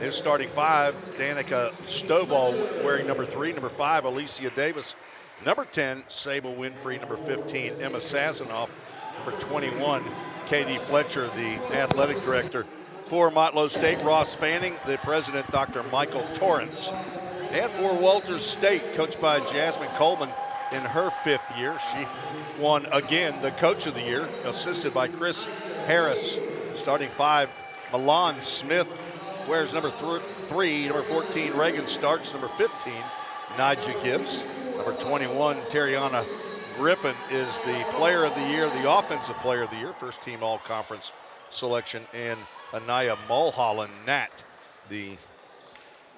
His starting five, Danica Stovall wearing number 3, number 5, Alicia Davis, number 10, Sable Winfrey, number 15, Emma Sazanoff, number 21, Katie Fletcher, the athletic director. For Motlow State, Ross Fanning, the president, Dr. Michael Torrance. And for Walters State, coached by Jasmine Coleman in her 5th year. She won again the Coach of the Year, assisted by Chris Harris. Starting 5, Milan Smith wears number 3, number 14, Reagan Starks, number 15, Nigel Gibbs. Number 21, Tariana Griffin is the player of the year, the offensive player of the year, first team all-conference selection. And Anaya Mulholland Nat, the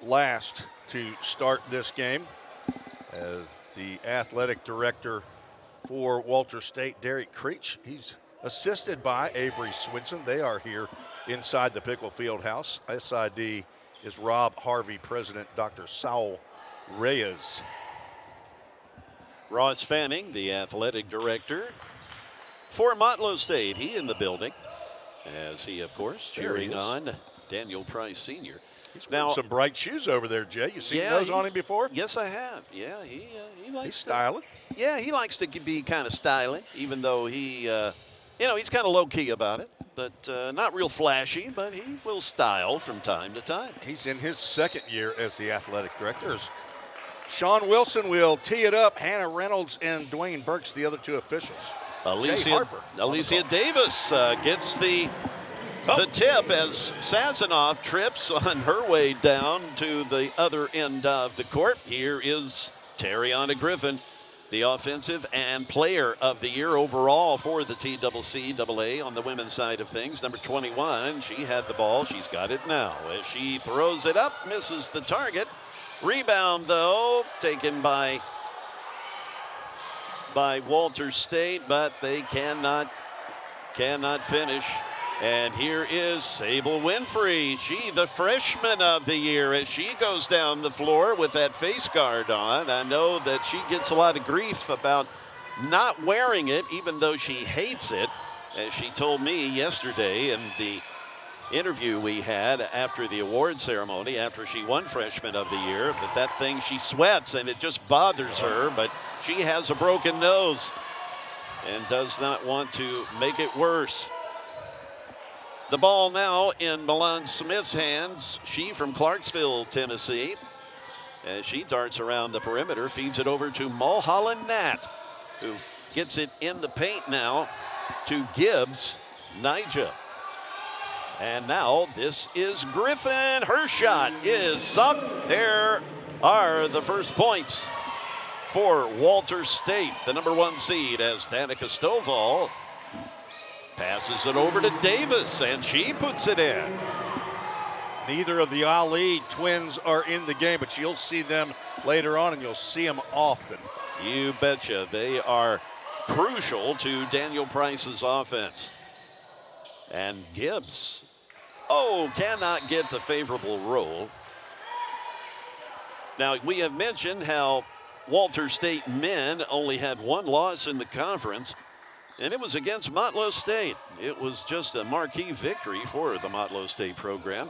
last to start this game. The athletic director for Walters State, Derek Creech, he's assisted by Avery Swinson. They are here inside the Pickle Fieldhouse. SID is Rob Harvey, president, Dr. Saul Reyes. Ross Fanning, the athletic director for Motlow State. He in the building, as he, of course, cheering on Daniel Price Sr. He's wearing some bright shoes over there, Jay. You seen those on him before? Yes, I have. Yeah, he likes. He's styling. Yeah, he likes to be kind of styling, even though he, he's kind of low key about it, but not real flashy. But he will style from time to time. He's in his 2nd year as the athletic director. Sean Wilson will tee it up. Hannah Reynolds and Dwayne Burks, the other 2 officials. Alicia Davis gets the tip as Sazanoff trips on her way down to the other end of the court. Here is Tariana Griffin, the offensive and player of the year overall for the TCCAA on the women's side of things. Number 21, she had the ball. She's got it now as she throws it up, misses the target. Rebound, though, taken by Walters State, but they cannot finish. And here is Sable Winfrey. She, the freshman of the year, as she goes down the floor with that face guard on. I know that she gets a lot of grief about not wearing it, even though she hates it, as she told me yesterday in the interview we had after the award ceremony, after she won freshman of the year, that thing, she sweats and it just bothers her, but she has a broken nose and does not want to make it worse. The ball now in Milan Smith's hands. She from Clarksville, Tennessee. As she darts around the perimeter, feeds it over to Mulholland Nat, who gets it in the paint now to Gibbs, Nija. And now this is Griffin. Her shot is sunk. There are the first points for Walters State, the number 1 seed, as Danica Stovall passes it over to Davis, and she puts it in. Neither of the Ali twins are in the game, but you'll see them later on, and you'll see them often. You betcha. They are crucial to Daniel Price's offense. And Gibbs, cannot get the favorable roll. Now, we have mentioned how Walters State men only had 1 loss in the conference, and it was against Motlow State. It was just a marquee victory for the Motlow State program.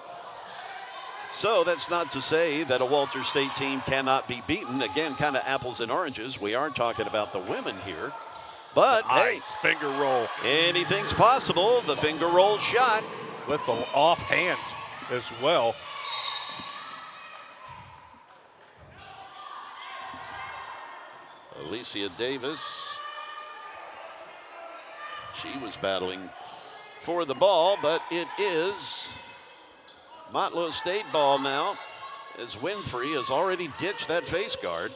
So that's not to say that a Walters State team cannot be beaten. Again, kind of apples and oranges. We are talking about the women here. But, hey, finger roll. Anything's possible. The finger roll shot. With the offhand as well. Alicia Davis. She was battling for the ball, but it is Motlow State ball now, as Winfrey has already ditched that face guard.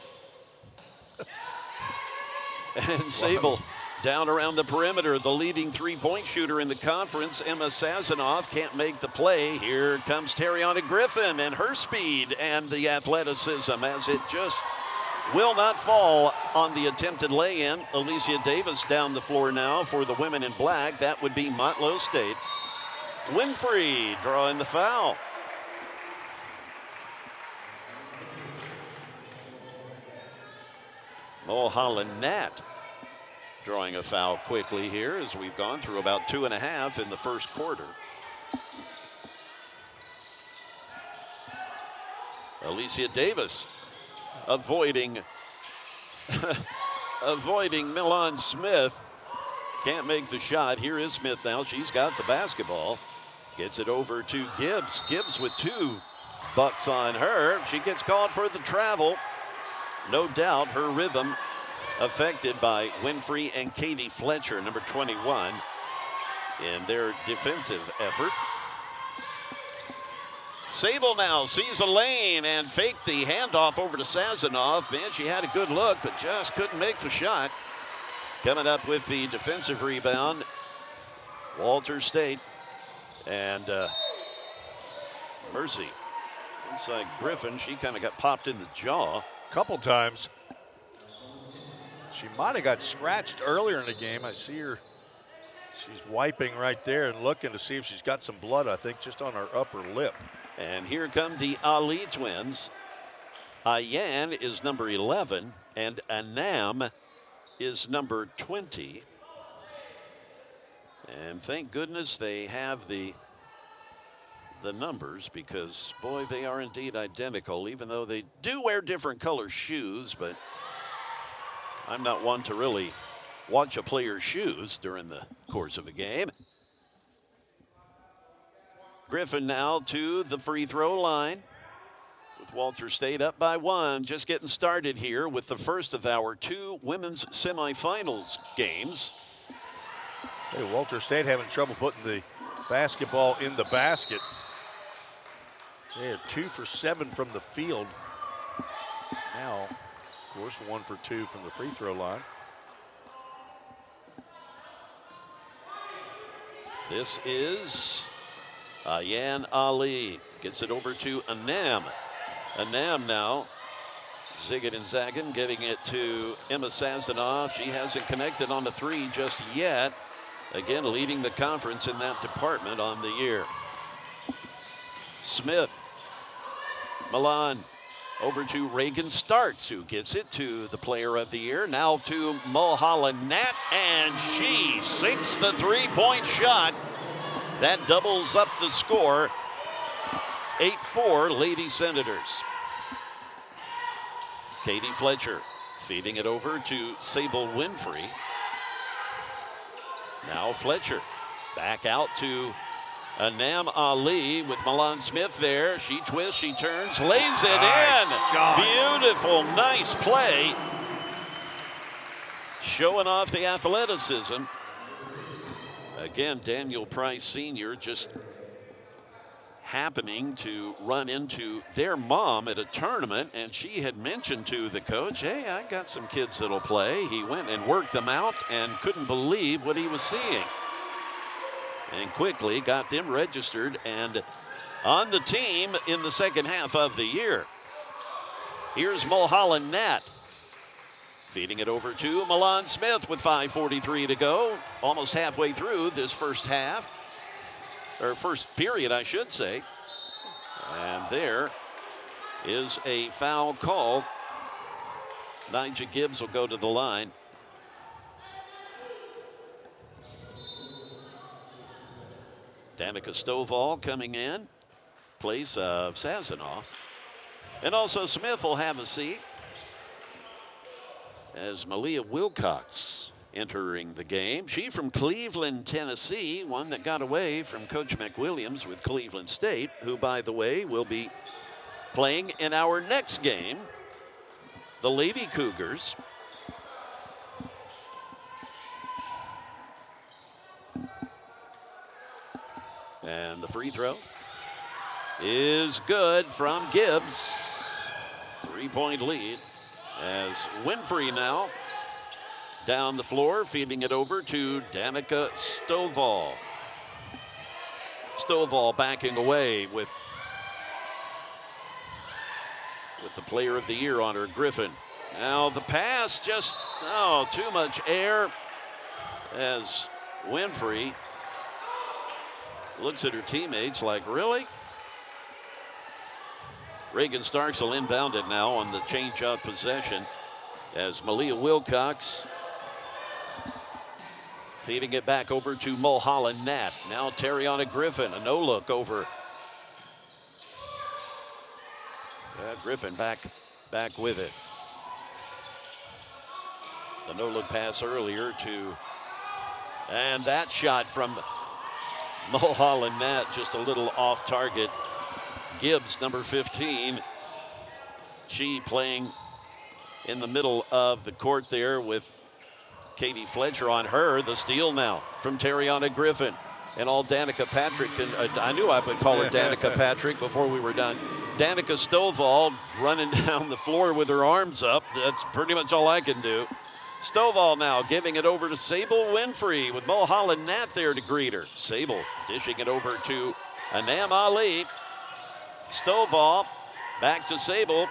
And Sable down around the perimeter, the leading 3-point shooter in the conference, Emma Sazanoff, can't make the play. Here comes Tariana Griffin and her speed and the athleticism, as it just will not fall on the attempted lay-in. Alicia Davis down the floor now for the women in black. That would be Motlow State. Winfrey drawing the foul. Mulholland Nat drawing a foul quickly here, as we've gone through about 2.5 in the first quarter. Alicia Davis avoiding Milan Smith. Can't make the shot. Here is Smith now. She's got the basketball. Gets it over to Gibbs. Gibbs with 2 bucks on her. She gets called for the travel. No doubt her rhythm affected by Winfrey and Katie Fletcher, number 21, in their defensive effort. Sable now sees a lane and faked the handoff over to Sazanoff. Man, she had a good look, but just couldn't make the shot. Coming up with the defensive rebound, Walter State. And Mercy. Inside Griffin, she kind of got popped in the jaw. Couple times. She might have got scratched earlier in the game. I see her. She's wiping right there and looking to see if she's got some blood, I think, just on her upper lip. And here come the Ali twins. Ayan is number 11, and Anam is number 20. And thank goodness they have the numbers, because, boy, they are indeed identical, even though they do wear different color shoes. But I'm not one to really watch a player's shoes during the course of a game. Griffin now to the free throw line, with Walter State up by 1. Just getting started here with the first of our 2 women's semifinals games. Hey, Walter State having trouble putting the basketball in the basket. They are 2 for 7 from the field. Now, of course, 1 for 2 from the free throw line. This is Ayan Ali. Gets it over to Anam. Anam now. Zigging and zagging, getting it to Emma Sazanoff. She hasn't connected on the 3 just yet. Again, leading the conference in that department on the year. Smith. Milan over to Reagan Starks, who gets it to the player of the year. Now to Mulholland Nat, and she sinks the 3-point shot. That doubles up the score. 8-4 Lady Senators. Katie Fletcher feeding it over to Sable Winfrey. Now Fletcher back out to Anam Ali with Milan Smith there. She twists, she turns, lays it in. Shot. Beautiful, nice play. Showing off the athleticism. Again, Daniel Price Sr. just happening to run into their mom at a tournament, and she had mentioned to the coach, hey, I got some kids that'll play. He went and worked them out and couldn't believe what he was seeing. And quickly got them registered and on the team in the second half of the year. Here's Mulholland Nat. Feeding it over to Milan Smith with 5:43 to go. Almost halfway through this first half. Or first period, I should say. And there is a foul call. Nigel Gibbs will go to the line. Danica Stovall coming in, place of Sazanoff. And also Smith will have a seat as Malia Wilcox entering the game. She from Cleveland, Tennessee, one that got away from Coach McWilliams with Cleveland State, who, by the way, will be playing in our next game, the Lady Cougars. And the free throw is good from Gibbs. 3-point lead as Winfrey now down the floor, feeding it over to Danica Stovall. Stovall backing away with the player of the year on her, Griffin. Now the pass just, too much air as Winfrey looks at her teammates like, really? Reagan Starks will inbound it now on the change-out possession as Malia Wilcox feeding it back over to Mulholland Nat. Now Terriana Griffin, a no-look over. Griffin back with it. The no-look pass earlier and that shot from Mulholland net just a little off target. Gibbs, number 15. She playing in the middle of the court there with Katie Fletcher on her. The steal now from Tariana Griffin. And all Danica Patrick, I knew I would call her Danica Patrick before we were done. Danica Stovall running down the floor with her arms up. That's pretty much all I can do. Stovall now giving it over to Sable Winfrey with Mulholland Nat there to greet her. Sable dishing it over to Anam Ali. Stovall back to Sable.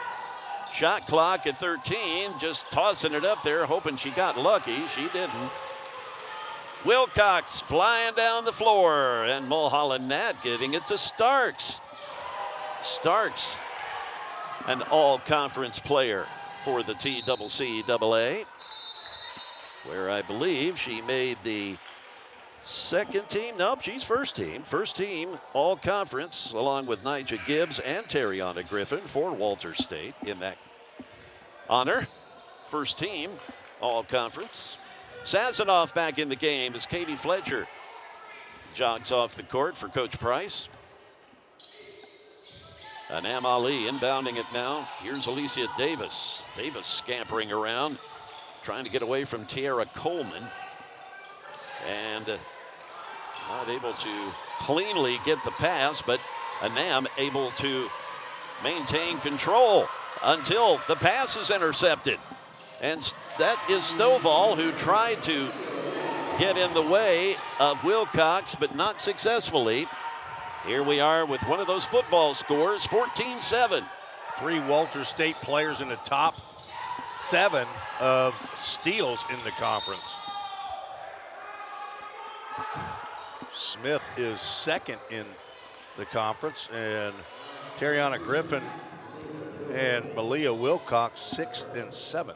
Shot clock at 13, just tossing it up there, hoping she got lucky. She didn't. Wilcox flying down the floor, and Mulholland Nat getting it to Starks. Starks, an all-conference player for the TCCAA, where I believe she made the second team. Nope, she's first team. First team all-conference, along with Nyjah Gibbs and Tariana Griffin for Walter State in that honor. First team all-conference. Sazanoff back in the game as Katie Fletcher jogs off the court for Coach Price. Anam Ali inbounding it now. Here's Alicia Davis. Davis scampering around, trying to get away from Tiara Coleman. And not able to cleanly get the pass, but Anam able to maintain control until the pass is intercepted. And that is Stovall, who tried to get in the way of Wilcox, but not successfully. Here we are with one of those football scores, 14-7. 3 Walter State players in the top 7 of steals in the conference. Smith is second in the conference, and Tariana Griffin and Malia Wilcox 6th and 7th.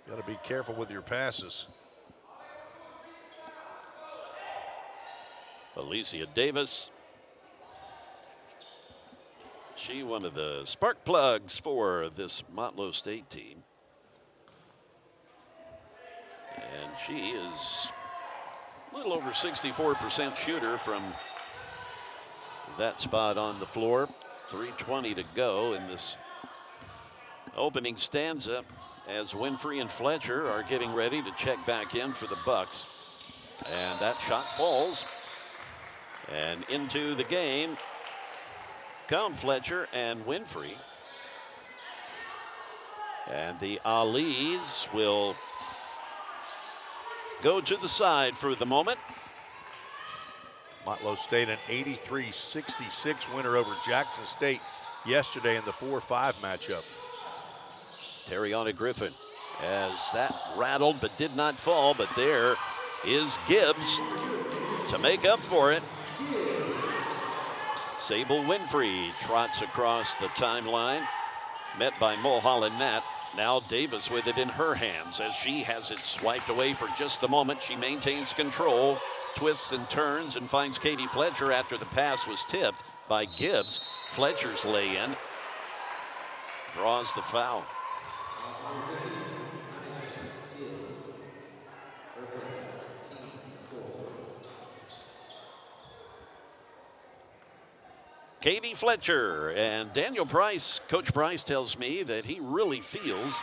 Got to be careful with your passes. Alicia Davis. She one of the spark plugs for this Motlow State team. And she is a little over 64% shooter from that spot on the floor. 3:20 to go in this opening stanza, as Winfrey and Fletcher are getting ready to check back in for the Bucks. And that shot falls. And into the game come Fletcher and Winfrey. And the Alis will go to the side for the moment. Motlow State an 83-66 winner over Jackson State yesterday in the 4-5 matchup. Tariana Griffin, as that rattled but did not fall, but there is Gibbs to make up for it. Sable Winfrey trots across the timeline, met by Mulholland Nat. Now Davis with it in her hands as she has it swiped away for just a moment. She maintains control, twists and turns, and finds Katie Fletcher after the pass was tipped by Gibbs. Fletcher's lay-in draws the foul. Katie Fletcher, and Daniel Price, Coach Price tells me that he really feels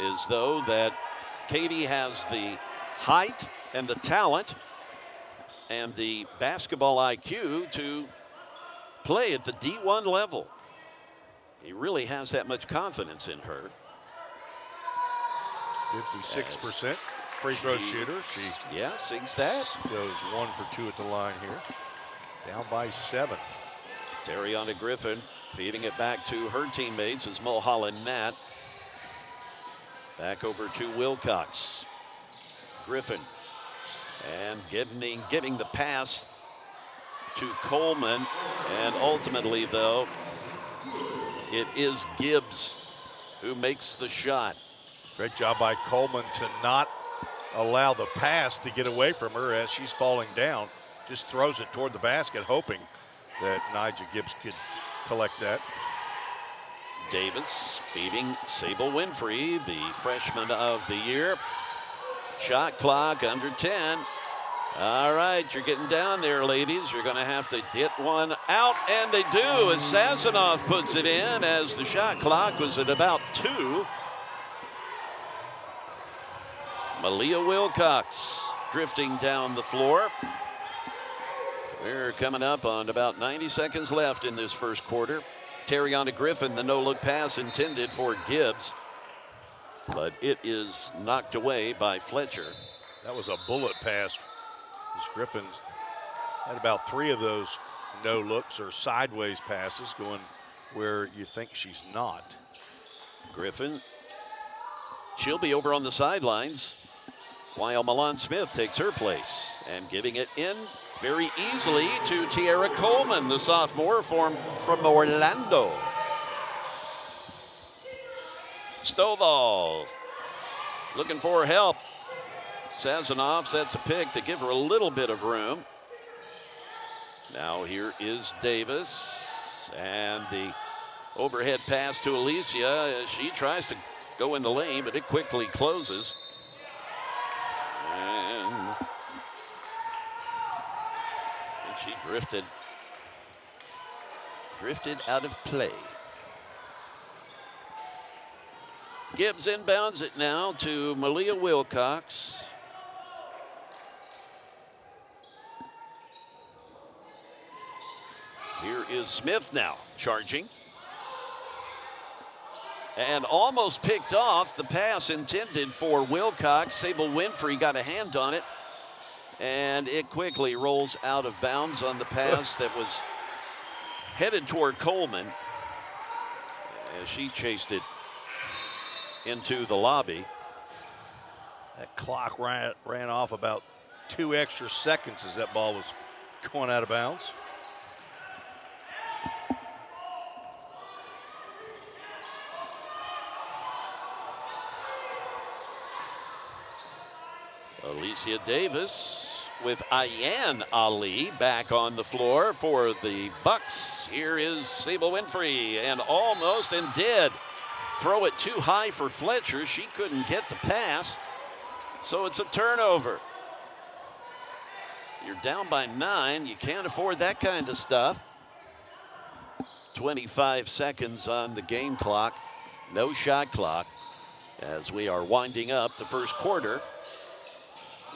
as though that Katie has the height and the talent and the basketball IQ to play at the D1 level. He really has that much confidence in her. 56% free throw shooter. She sings that. Goes 1 for 2 at the line here. Down by 7. Tariana Griffin feeding it back to her teammates as Mulholland Nat. Back over to Wilcox. Griffin and getting the pass to Coleman, and ultimately though it is Gibbs who makes the shot. Great job by Coleman to not allow the pass to get away from her as she's falling down. Just throws it toward the basket, hoping that Nigel Gibbs could collect that. Davis feeding Sable Winfrey, the freshman of the year. Shot clock under 10. All right, you're getting down there, ladies. You're going to have to hit one out, and they do as Sazanoff puts it in as the shot clock was at about 2. Malia Wilcox drifting down the floor. We're coming up on about 90 seconds left in this first quarter. Terriana Griffin, the no-look pass intended for Gibbs, but it is knocked away by Fletcher. That was a bullet pass. As Griffin had about 3 of those no-looks or sideways passes going where you think she's not. Griffin, she'll be over on the sidelines while Milan Smith takes her place, and giving it in very easily to Tiara Coleman, the sophomore from Orlando. Stovall looking for help. Sazanoff sets a pick to give her a little bit of room. Now here is Davis, and the overhead pass to Alicia. She tries to go in the lane, but it quickly closes. And she drifted out of play. Gibbs inbounds it now to Malia Wilcox. Here is Smith now charging. And almost picked off the pass intended for Wilcox. Sable Winfrey got a hand on it, and it quickly rolls out of bounds on the pass that was headed toward Coleman as she chased it into the lobby. That clock ran off about 2 extra seconds as that ball was going out of bounds. Alicia Davis with Ayan Ali back on the floor for the Bucks. Here is Sable Winfrey, and almost and did throw it too high for Fletcher. She couldn't get the pass, so it's a turnover. You're down by 9. You can't afford that kind of stuff. 25 seconds on the game clock. No shot clock as we are winding up the first quarter,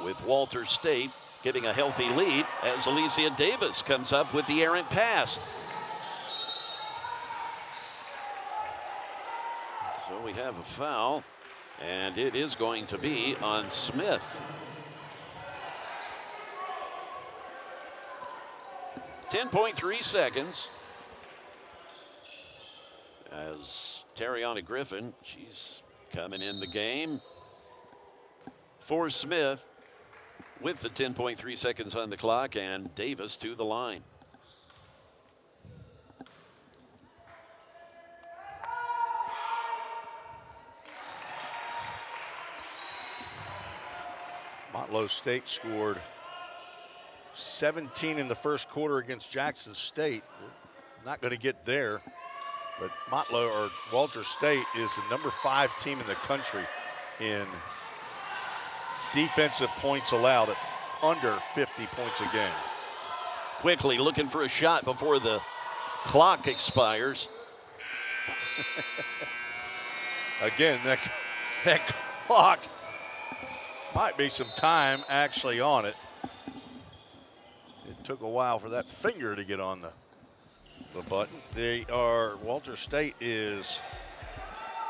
with Walter State getting a healthy lead as Alicia Davis comes up with the errant pass. So we have a foul, and it is going to be on Smith. .3 seconds as Terriana Griffin, she's coming in the game for Smith with the 10.3 seconds on the clock, and Davis to the line. Motlow State scored 17 in the first quarter against Jackson State. Not going to get there, but Motlow or Walter State is the number 5 team in the country in defensive points allowed at under 50 points a game. Quickly looking for a shot before the clock expires. Again, that clock might be some time actually on it. It took a while for that finger to get on the button. Walter State is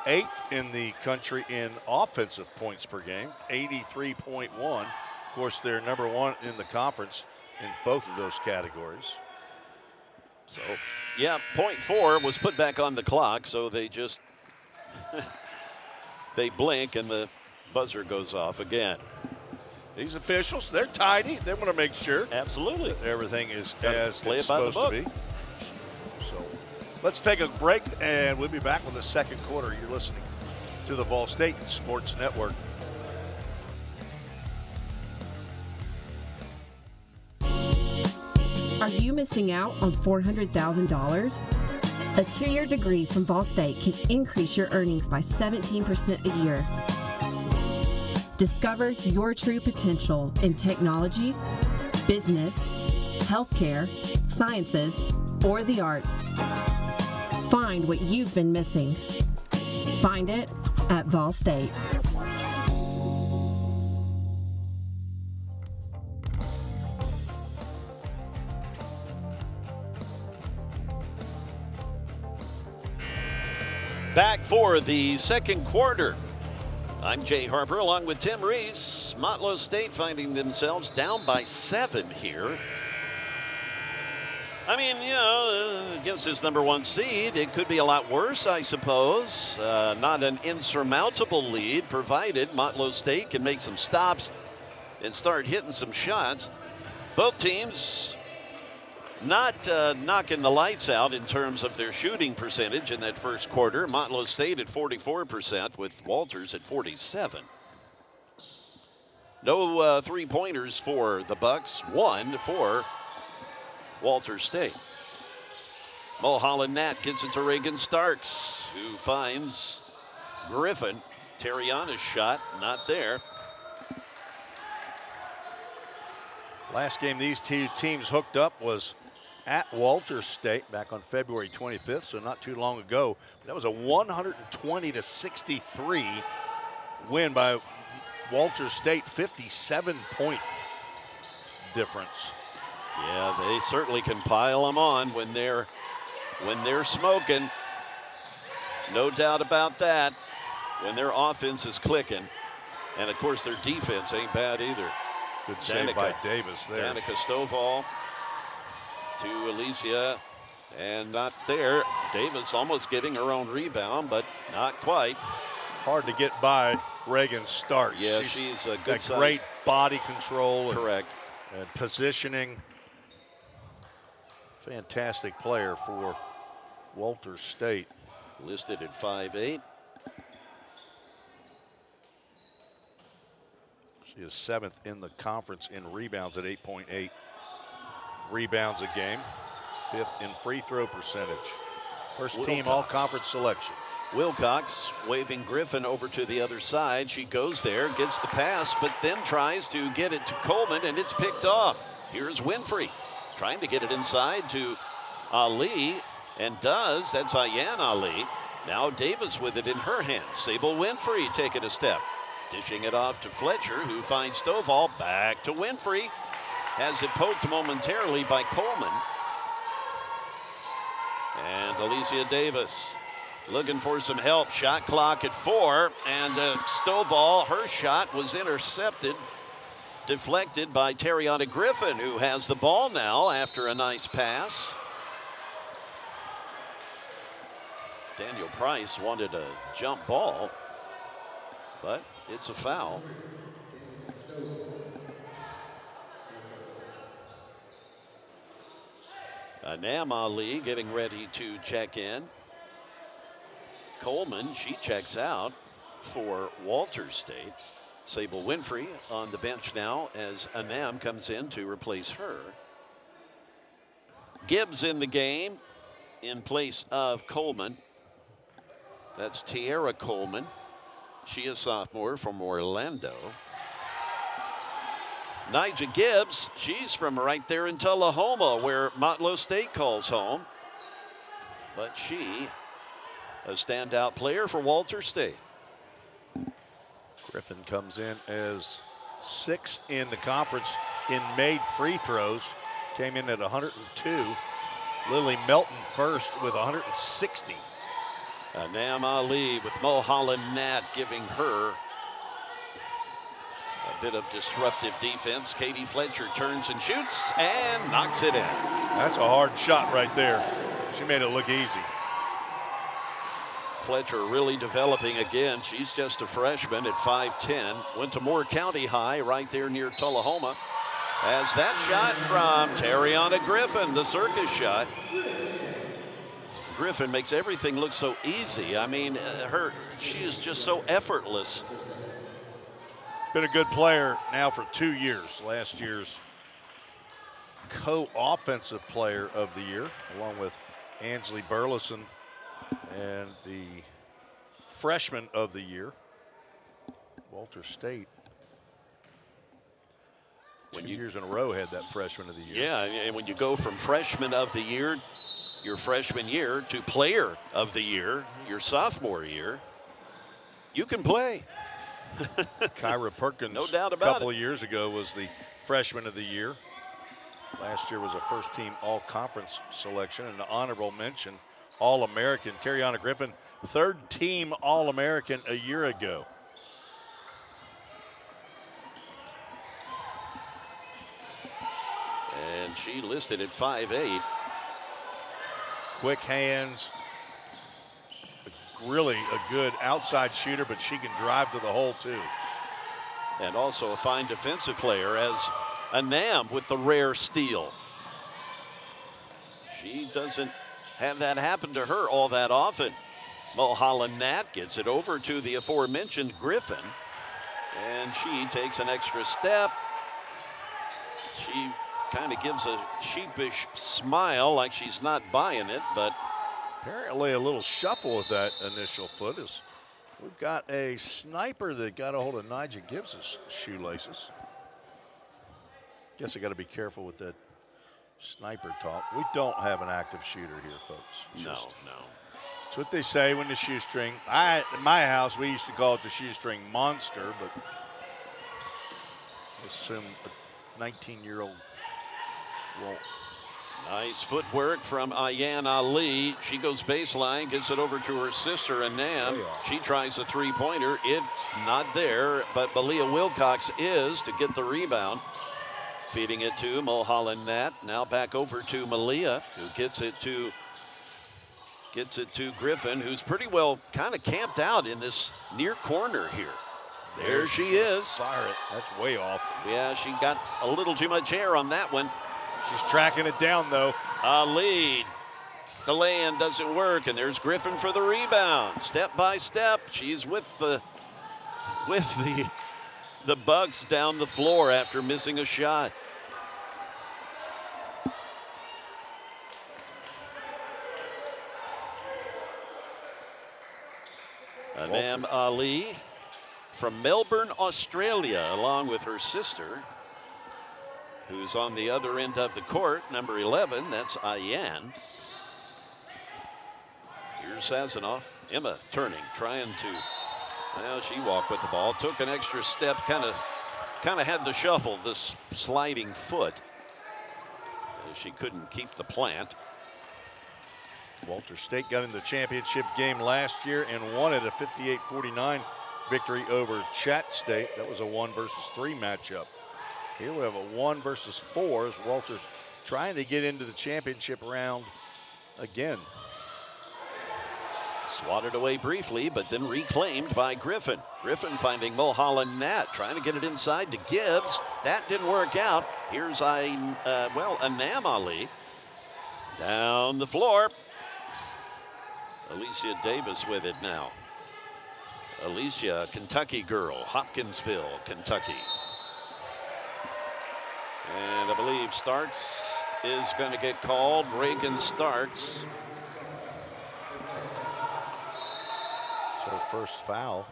8th in the country in offensive points per game, 83.1. Of course, they're number 1 in the conference in both of those categories. So, yeah, .4 was put back on the clock, so they just they blink and the buzzer goes off again. These officials, they're tidy. They want to make sure absolutely that everything is as play it's it by the supposed book. to be. So let's take a break, and we'll be back with the second quarter. You're listening to the VolState Sports Network. Are Are you missing out on $400,000? A 2-year degree from VolState can increase your earnings by 17% a year. Discover your true potential in technology, business, healthcare, sciences, or the arts. Find what you've been missing. Find it at VolState. Back for the second quarter. I'm Jay Harper along with Tim Reese. Motlow State finding themselves down by 7 here. I mean, you know, against this #1 seed, it could be a lot worse, I suppose. Not an insurmountable lead, provided Motlow State can make some stops and start hitting some shots. Both teams not knocking the lights out in terms of their shooting percentage in that first quarter. Motlow State at 44% with Walters at 47%. No three-pointers for the Bucks, 1 for Walters State. Mulholland Nat gets it to Reagan Starks, who finds Griffin. Terriana's shot, not there. Last game these two teams hooked up was at Walters State back on February 25th, so not too long ago. That was a 120-63 win by Walters State, 57-point difference. Yeah, they certainly can pile them on when they're smoking. No doubt about that. When their offense is clicking, and of course their defense ain't bad either. Good save by Davis there. Danica Stovall to Alicia, and not there. Davis almost getting her own rebound, but not quite. Hard to get by Reagan Starks. Yeah, she's a good size. Great body control. Correct. And positioning. Fantastic player for Walters State. Listed at 5'8". She is 7th in the conference in rebounds at 8.8 rebounds a game. 5th in free throw percentage. First team all-conference selection. Wilcox waving Griffin over to the other side. She goes there, gets the pass, but then tries to get it to Coleman, and it's picked off. Here's Winfrey trying to get it inside to Ali, and does. That's Ayan Ali. Now Davis with it in her hand. Sable Winfrey taking a step. Dishing it off to Fletcher, who finds Stovall. Back to Winfrey. Has it poked momentarily by Coleman. And Alicia Davis looking for some help. Shot clock at 4. And Stovall, her shot was intercepted. Deflected by Terriana Griffin, who has the ball now after a nice pass. Daniel Price wanted a jump ball, but it's a foul. Anam Ali getting ready to check in. Coleman, she checks out for Walters State. Sable Winfrey on the bench now as Anam comes in to replace her. Gibbs in the game in place of Coleman. That's Tiara Coleman. She is sophomore from Orlando. Nija Gibbs, she's from right there in Tullahoma, where Motlow State calls home. But she, a standout player for Walters State. Griffin comes in as 6th in the conference in made free throws. Came in at 102. Lily Melton first with 160. Anam Ali with Mulholland Nat giving her a bit of disruptive defense. Katie Fletcher turns and shoots and knocks it in. That's a hard shot right there. She made it look easy. Fletcher really developing again. She's just a freshman at 5'10". Went to Moore County High right there near Tullahoma. As that shot from Terriana Griffin, the circus shot. Griffin makes everything look so easy. I mean, she is just so effortless. Been a good player now for 2 years. Last year's co-offensive player of the year, along with Ansley Burleson, and the freshman of the year, Walter State. Two years in a row had that freshman of the year. Yeah, and when you go from freshman of the year, your freshman year, to player of the year, your sophomore year, you can play. Kyra Perkins, no doubt a about couple it. of years ago, was the freshman of the year. Last year was a first-team all-conference selection, and an honorable mention All-American. Terriana Griffin, third-team All-American a year ago. And she listed at 5'8". Quick hands. Really a good outside shooter, but she can drive to the hole too. And also a fine defensive player as Anam with the rare steal. She doesn't have that happen to her all that often. Mulholland Nat gets it over to the aforementioned Griffin. And she takes an extra step. She kind of gives a sheepish smile like she's not buying it, but apparently a little shuffle with that initial foot. Is we've got a sniper that got a hold of Nigel Gibbs's shoelaces. Guess I got to be careful with that sniper talk. We don't have an active shooter here, folks. No. It's what they say when the shoestring. In my house, we used to call it the shoestring monster, but I assume a 19-year-old won't. Nice footwork from Ayan Ali. She goes baseline, gets it over to her sister, Anam. She tries a three-pointer. It's not there, but Malia Wilcox is to get the rebound. Feeding it to Mulholland Nat. Now back over to Malia, who gets it to Griffin, who's pretty well kind of camped out in this near corner here. There she is. Fire it. That's way off. Yeah, she got a little too much air on that one. She's tracking it down, though. Ali, the lay-in doesn't work, and there's Griffin for the rebound. Step by step, she's with the Bucks down the floor after missing a shot. Anam Ali from Melbourne, Australia, along with her sister, who's on the other end of the court, number 11, that's Ayan. Here's Sazanoff. Emma turning, trying to, well, she walked with the ball, took an extra step, kind of had the shuffle, this sliding foot. She couldn't keep the plant. Walter State got in the championship game last year and won it, a 58-49 victory over Chat State. That was a 1 versus 3 matchup. Here we have a 1 versus 4 as Walter's trying to get into the championship round again. Swatted away briefly, but then reclaimed by Griffin. Griffin finding Mulholland Nat, trying to get it inside to Gibbs. That didn't work out. Here's Anam Ali. Down the floor. Alicia Davis with it now. Alicia, Kentucky girl, Hopkinsville, Kentucky. And I believe Starks is going to get called. Reagan Starks. So first foul.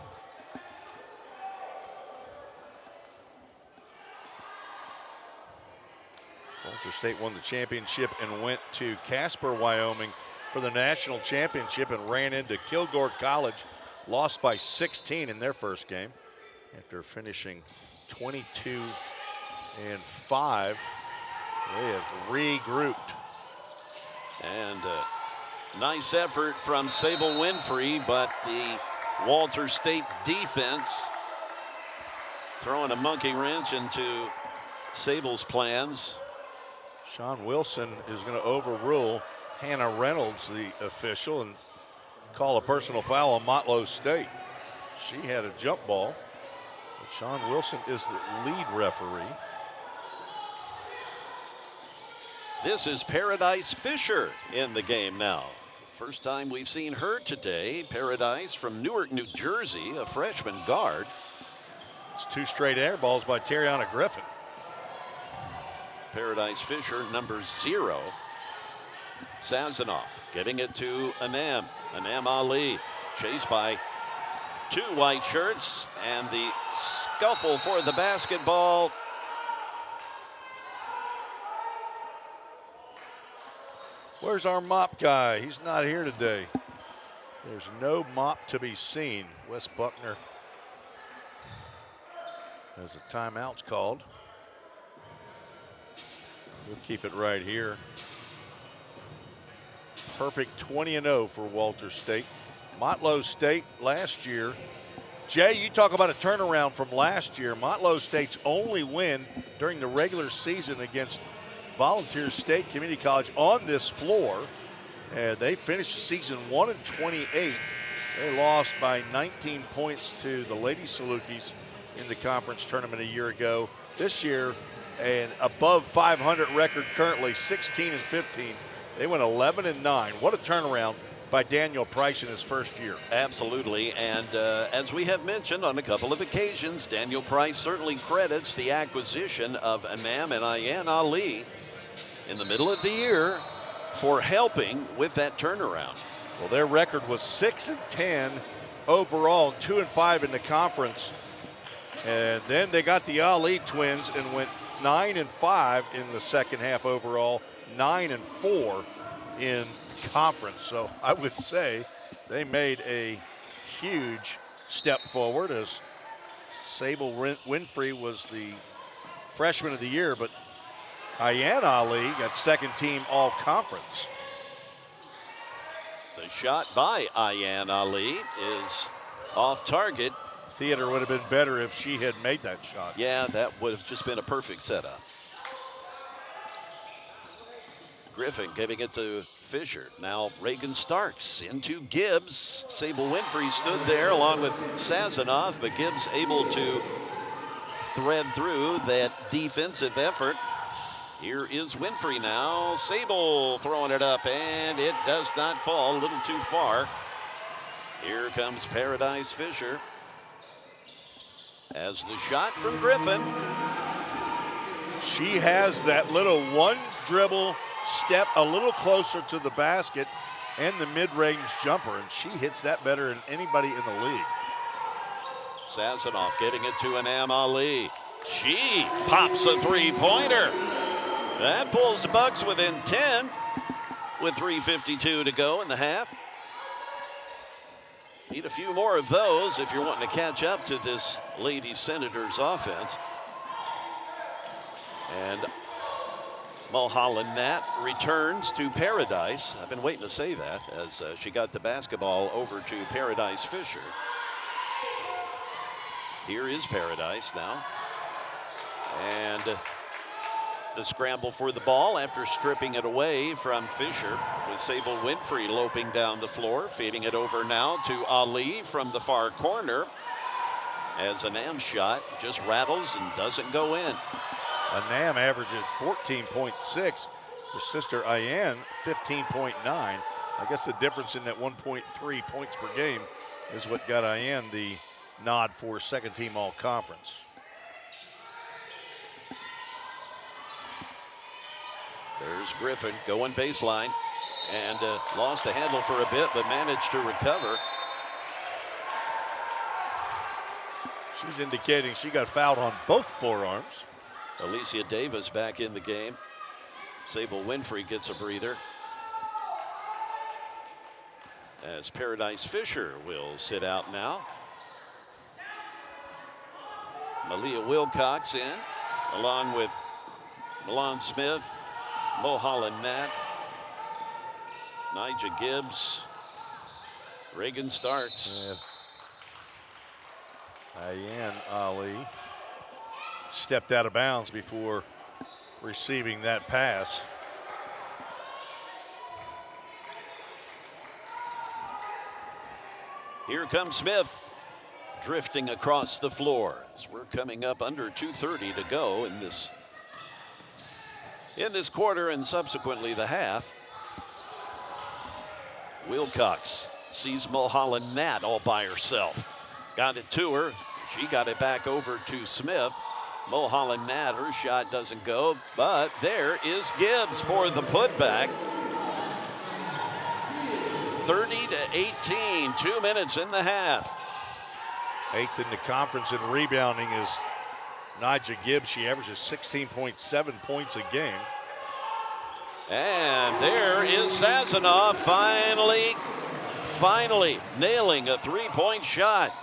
Walter State won the championship and went to Casper, Wyoming for the national championship and ran into Kilgore College. Lost by 16 in their first game after finishing 22-5. They have regrouped. And nice effort from Sable Winfrey, but the Walter State defense throwing a monkey wrench into Sable's plans. Sean Wilson is going to overrule Hannah Reynolds, the official, and call a personal foul on Motlow State. She had a jump ball, but Sean Wilson is the lead referee. This is Paradise Fisher in the game now. First time we've seen her today. Paradise from Newark, New Jersey, a freshman guard. It's 2 straight air balls by Terriana Griffin. Paradise Fisher, number 0. Sazanoff getting it to Anam. Anam Ali, chased by 2 white shirts, and the scuffle for the basketball. Where's our mop guy? He's not here today. There's no mop to be seen. Wes Buckner has a timeout's called. We'll keep it right here. Perfect 20-0 for Walter State. Motlow State last year. Jay, you talk about a turnaround from last year. Motlow State's only win during the regular season against Volunteer State Community College on this floor. And they finished the season 1-28. They lost by 19 points to the Lady Salukis in the conference tournament a year ago. This year, an above 500 record currently, 16-15. They went 11-9. What a turnaround by Daniel Price in his first year. Absolutely, and as we have mentioned on a couple of occasions, Daniel Price certainly credits the acquisition of Anam and Ayan Ali in the middle of the year for helping with that turnaround. Well, their record was 6-10 overall, 2-5 in the conference. And then they got the Ali twins and went 9-5 in the second half overall, 9-4 in conference. So I would say they made a huge step forward, as Sable Winfrey was the freshman of the year, but Ayan Ali got second team all conference. The shot by Ayan Ali is off target. Theater would have been better if she had made that shot. Yeah, that would have just been a perfect setup. Griffin giving it to Fisher. Now Reagan Starks into Gibbs. Sable Winfrey stood there along with Sazanoff, but Gibbs able to thread through that defensive effort. Here is Winfrey now. Sable throwing it up, and it does not fall, a little too far. Here comes Paradise Fisher. As the shot from Griffin. She has that little one dribble step a little closer to the basket and the mid-range jumper, and she hits that better than anybody in the league. Sazanoff getting it to Anam Ali. She pops a three-pointer. That pulls the Bucks within 10 with 3:52 to go in the half. Need a few more of those if you're wanting to catch up to this Lady Senators offense. And Mulholland Nat returns to Paradise. I've been waiting to say that as she got the basketball over to Paradise Fisher. Here is Paradise now. And the scramble for the ball after stripping it away from Fisher, with Sable Winfrey loping down the floor, feeding it over now to Ali from the far corner, as Anam's shot just rattles and doesn't go in. Anam averages 14.6. Her sister Ayan 15.9. I guess the difference in that 1.3 points per game is what got Ayan the nod for second team all conference. There's Griffin going baseline and lost the handle for a bit, but managed to recover. She's indicating she got fouled on both forearms. Alicia Davis back in the game. Sable Winfrey gets a breather, as Paradise Fisher will sit out now. Malia Wilcox in, along with Milan Smith, Mulholland Nat, Nija Gibbs, Reagan Starks. Ayan Ali stepped out of bounds before receiving that pass. Here comes Smith, drifting across the floor as we're coming up under 2:30 to go in this quarter and subsequently the half. Wilcox sees Mulholland Nat all by herself. Got it to her. She got it back over to Smith. Mulholland Nat, her shot doesn't go, but there is Gibbs for the putback. 30-18, 2 minutes in the half. 8th in the conference in rebounding is Nija Gibbs. She averages 16.7 points a game. And there is Sazanoff finally nailing a three-point shot.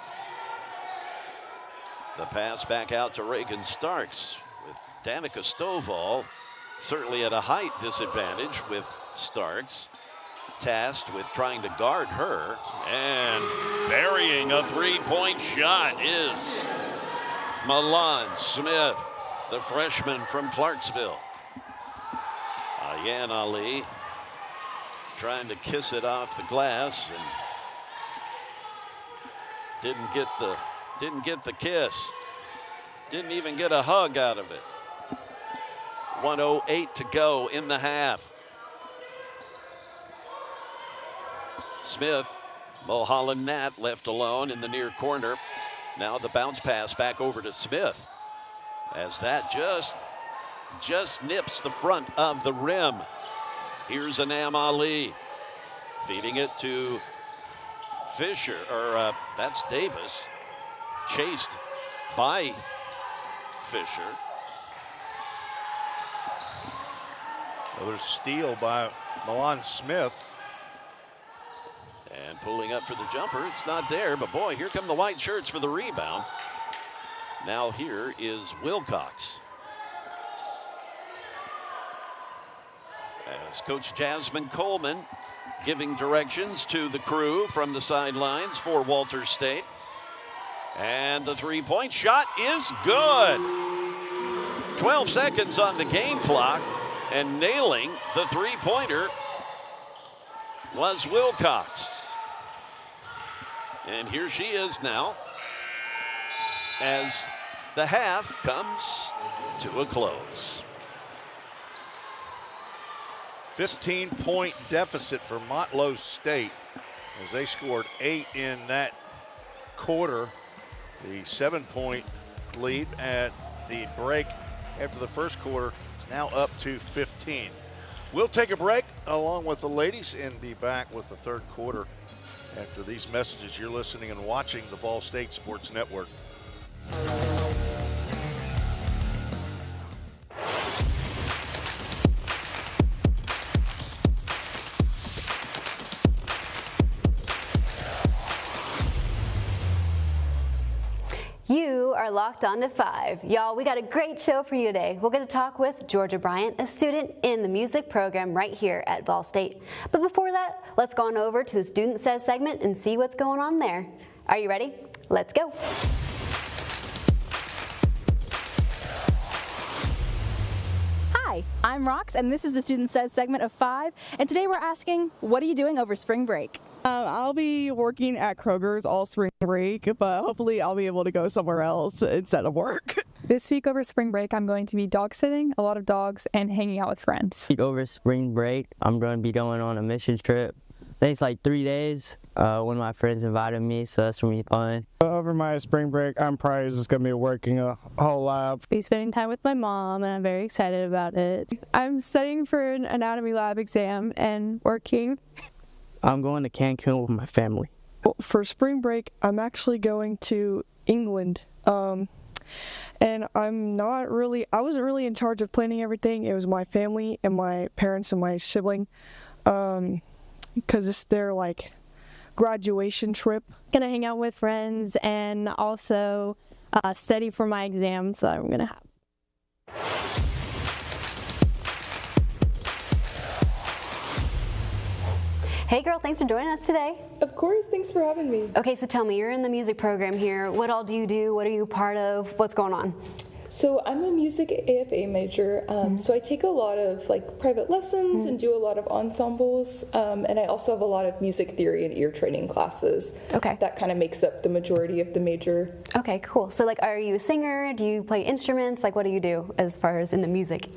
The pass back out to Reagan Starks with Danica Stovall certainly at a height disadvantage with Starks, tasked with trying to guard her, and burying a three-point shot is Milan Smith, the freshman from Clarksville. Ayan Ali trying to kiss it off the glass and didn't get the kiss. Didn't even get a hug out of it. 1:08 to go in the half. Smith, Mulholland Nat left alone in the near corner. Now the bounce pass back over to Smith as that just nips the front of the rim. Here's Anam Ali feeding it to Fisher, or that's Davis, chased by Fisher. Another steal by Milan Smith. And pulling up for the jumper, it's not there, but boy, here come the white shirts for the rebound. Now here is Wilcox. As Coach Jasmine Coleman giving directions to the crew from the sidelines for Walters State. And the three-point shot is good. 12 seconds on the game clock, and nailing the three-pointer was Wilcox. And here she is now as the half comes to a close. 15-point deficit for Motlow State as they scored 8 in that quarter. The 7-point lead at the break after the first quarter is now up to 15. We'll take a break along with the ladies and be back with the third quarter after these messages. You're listening and watching the VolState Sports Network. You are locked on to 5. Y'all, we got a great show for you today. We're going to talk with Georgia Bryant, a student in the music program right here at VolState. But before that, let's go on over to the Student Says segment and see what's going on there. Are you ready? Let's go. Hi, I'm Rox, and this is the Student Says segment of 5. And today we're asking, what are you doing over spring break? I'll be working at Kroger's all spring break, but hopefully I'll be able to go somewhere else instead of work. This week over spring break, I'm going to be dog sitting, a lot of dogs, and hanging out with friends. Over spring break, I'm going to be going on a mission trip. I think it's like 3 days. One of my friends invited me, so that's going to be fun. Over my spring break, I'm probably just going to be working a whole lot. Be spending time with my mom, and I'm very excited about it. I'm studying for an anatomy lab exam and working. I'm going to Cancun with my family. Well, for spring break, I'm actually going to England. And I wasn't really in charge of planning everything. It was my family and my parents and my sibling. Because it's their like graduation trip. Gonna hang out with friends and also study for my exams that I'm gonna have. Hey girl, thanks for joining us today. Of course, thanks for having me. Okay, so tell me, you're in the music program here. What all do you do? What are you part of? What's going on? So I'm a music AFA major, so I take a lot of like private lessons and do a lot of ensembles, and I also have a lot of music theory and ear training classes. Okay. That kind of makes up the majority of the major. Okay, cool. So like, are you a singer? Do you play instruments? Like, what do you do as far as in the music?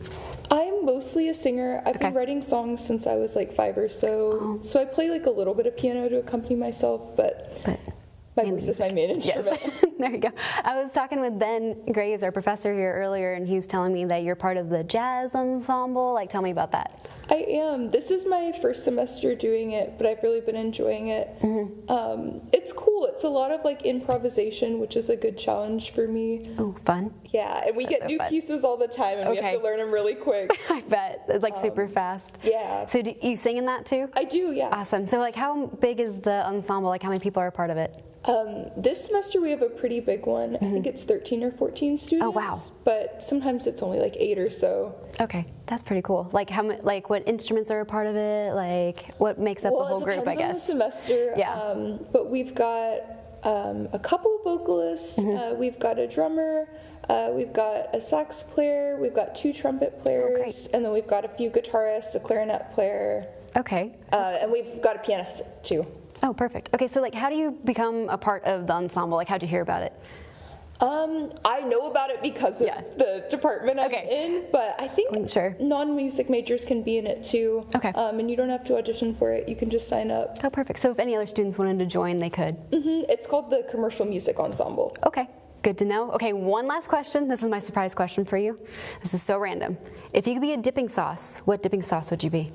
I'm mostly a singer. I've been writing songs since I was like 5 or so. So I play like a little bit of piano to accompany myself, but my voice is my main instrument. Yes. There you go. I was talking with Ben Graves, our professor here earlier, and he was telling me that you're part of the jazz ensemble. Like, tell me about that. I am. This is my first semester doing it, but I've really been enjoying it. It's cool. It's a lot of like improvisation, which is a good challenge for me. Oh, fun. Yeah, and we get new pieces all the time, and we have to learn them really quick. I bet. It's like super fast. Yeah. So do you sing in that too? I do, yeah. Awesome. So like how big is the ensemble? Like how many people are a part of it? This semester we have a pretty big one. I think it's 13 or 14 students. Oh, wow. But sometimes it's only like 8 or so. Okay, that's pretty cool. Like like what instruments are a part of it? Like what makes up the whole group, I guess? Well, it depends on the semester. Yeah. But we've got a couple vocalists. We've got a drummer. We've got a sax player. We've got 2 trumpet players. And then we've got a few guitarists, a clarinet player. Okay. And we've got a pianist too. Oh, perfect. Okay, so like how do you become a part of the ensemble? Like how'd you hear about it? I know about it because of the department I'm in, but I think non-music majors can be in it too. Okay. And you don't have to audition for it. You can just sign up. Oh, perfect. So if any other students wanted to join, they could? It's called the Commercial Music Ensemble. Okay. Good to know. Okay, one last question. This is my surprise question for you. This is so random. If you could be a dipping sauce, what dipping sauce would you be?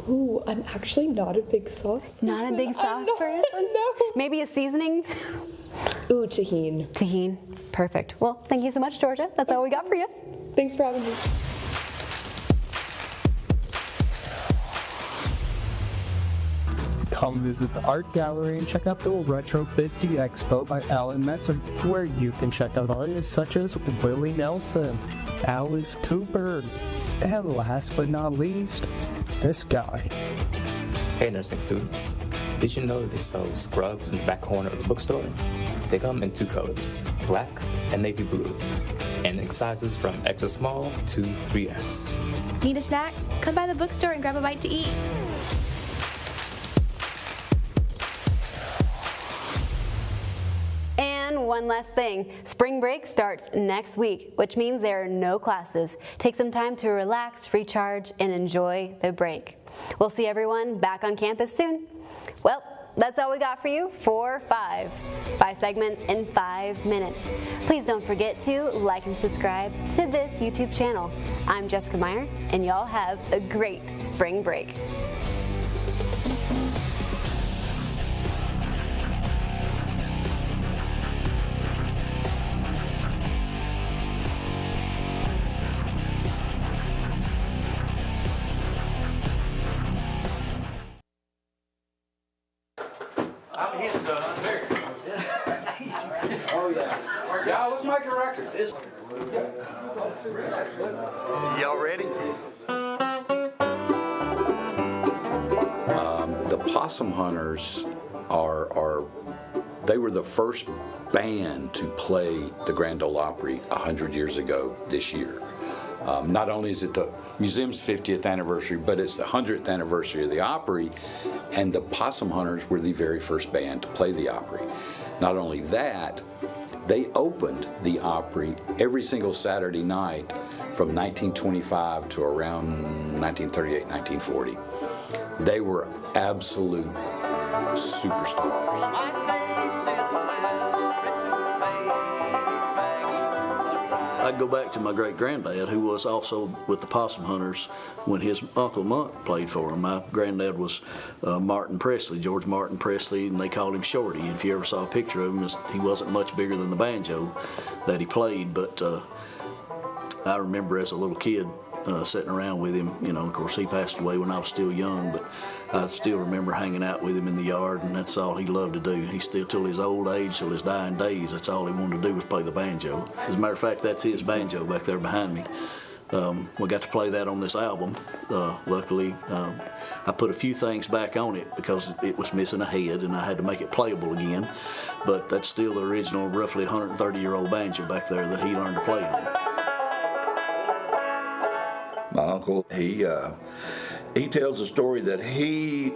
Ooh, I'm actually not a big sauce person. Not a big sauce person? No. Maybe a seasoning? Ooh, tahini. Tahini. Perfect. Well, thank you so much, Georgia. That's all we got for you. Thanks for having me. Come visit the art gallery and check out the Retro 50 Expo by Alan Messer, where you can check out artists such as Willie Nelson, Alice Cooper, and last but not least, this guy. Hey nursing students, did you know they sell scrubs in the back corner of the bookstore? They come in 2 colors, black and navy blue, and in sizes from extra small to 3X. Need a snack? Come by the bookstore and grab a bite to eat. And one last thing, spring break starts next week, which means there are no classes. Take some time to relax, recharge, and enjoy the break. We'll see everyone back on campus soon. Well, that's all we got for you for 5 segments in 5 minutes. Please don't forget to like and subscribe to this YouTube channel. I'm Jessica Meyer, and y'all have a great spring break. I'm his son. Oh yeah. Yeah, let's make a record. Y'all ready? The Possum Hunters they were the first band to play the Grand Ole Opry 100 years ago this year. Not only is it the museum's 50th anniversary, but it's the 100th anniversary of the Opry, and the Possum Hunters were the very first band to play the Opry. Not only that, they opened the Opry every single Saturday night from 1925 to around 1938, 1940. They were absolute superstars. I'd go back to my great-granddad, who was also with the Possum Hunters when his Uncle Monk played for him. My granddad was Martin Presley, George Martin Presley, and they called him Shorty. And if you ever saw a picture of him, he wasn't much bigger than the banjo that he played, but I remember as a little kid sitting around with him. You know, of course, he passed away when I was still young, but I still remember hanging out with him in the yard, and that's all he loved to do. He still, till his old age, till his dying days, that's all he wanted to do was play the banjo. As a matter of fact, that's his banjo back there behind me. We got to play that on this album. Luckily, I put a few things back on it because it was missing a head, and I had to make it playable again. But that's still the original, roughly 130-year-old banjo back there that he learned to play on. My uncle, he tells a story that he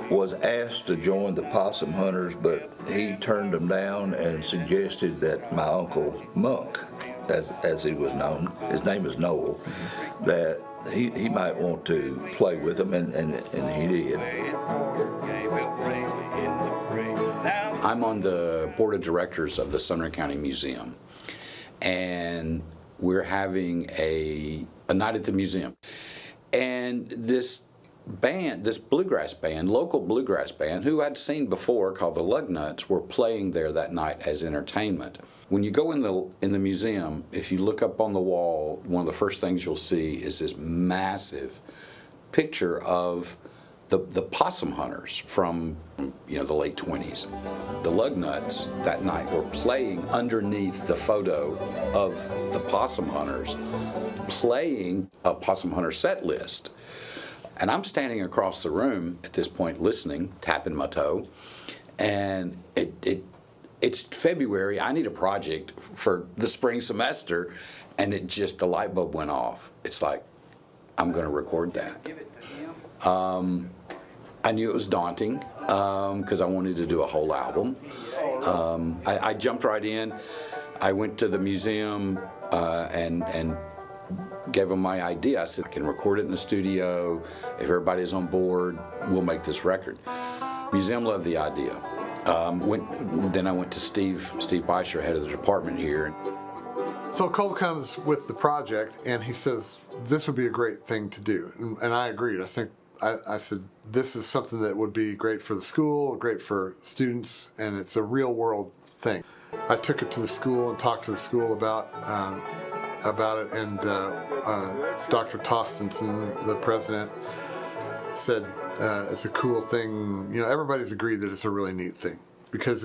was asked to join the Possum Hunters, but he turned them down and suggested that my uncle Monk, as he was known, his name is Noel, that he might want to play with them, and he did. I'm on the board of directors of the Sumner County Museum, and we're having a night at the museum. And this band, this bluegrass band, local bluegrass band, who I'd seen before called the Lugnuts, were playing there that night as entertainment. When you go in the museum, if you look up on the wall, one of the first things you'll see is this massive picture of the possum hunters from the late 20s. The Lugnuts that night were playing underneath the photo of the possum hunters, playing a possum hunter set list. And I'm standing across the room at this point listening, tapping my toe, and it's February. I need a project for the spring semester, and the light bulb went off. It's like, I'm going to record that. I knew it was daunting because I wanted to do a whole album. I jumped right in. I went to the museum and gave them my idea. I said, I can record it in the studio. If everybody's on board, we'll make this record. Museum loved the idea. Then I went to Steve Beischer, head of the department here. So Cole comes with the project, and he says, this would be a great thing to do. And I agreed. I said, this is something that would be great for the school, great for students, and it's a real world thing. I took it to the school and talked to the school about it, and Dr. Tostenson, the president, said it's a cool thing. Everybody's agreed that it's a really neat thing because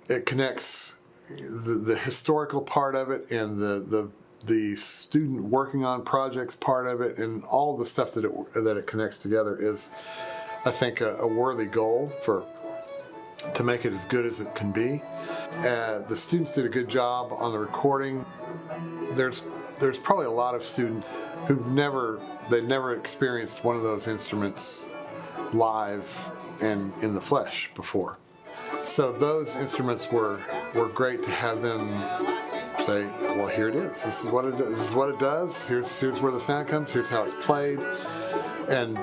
it connects the historical part of it and the student working on projects part of it, and all the stuff that it connects together is, I think, a worthy goal to make it as good as it can be. The students did a good job on the recording. There's probably a lot of students who've never experienced one of those instruments live and in the flesh before. So those instruments were great to have them say, well, here it is. This is what it does. This is what it does. Here's where the sound comes. Here's how it's played. And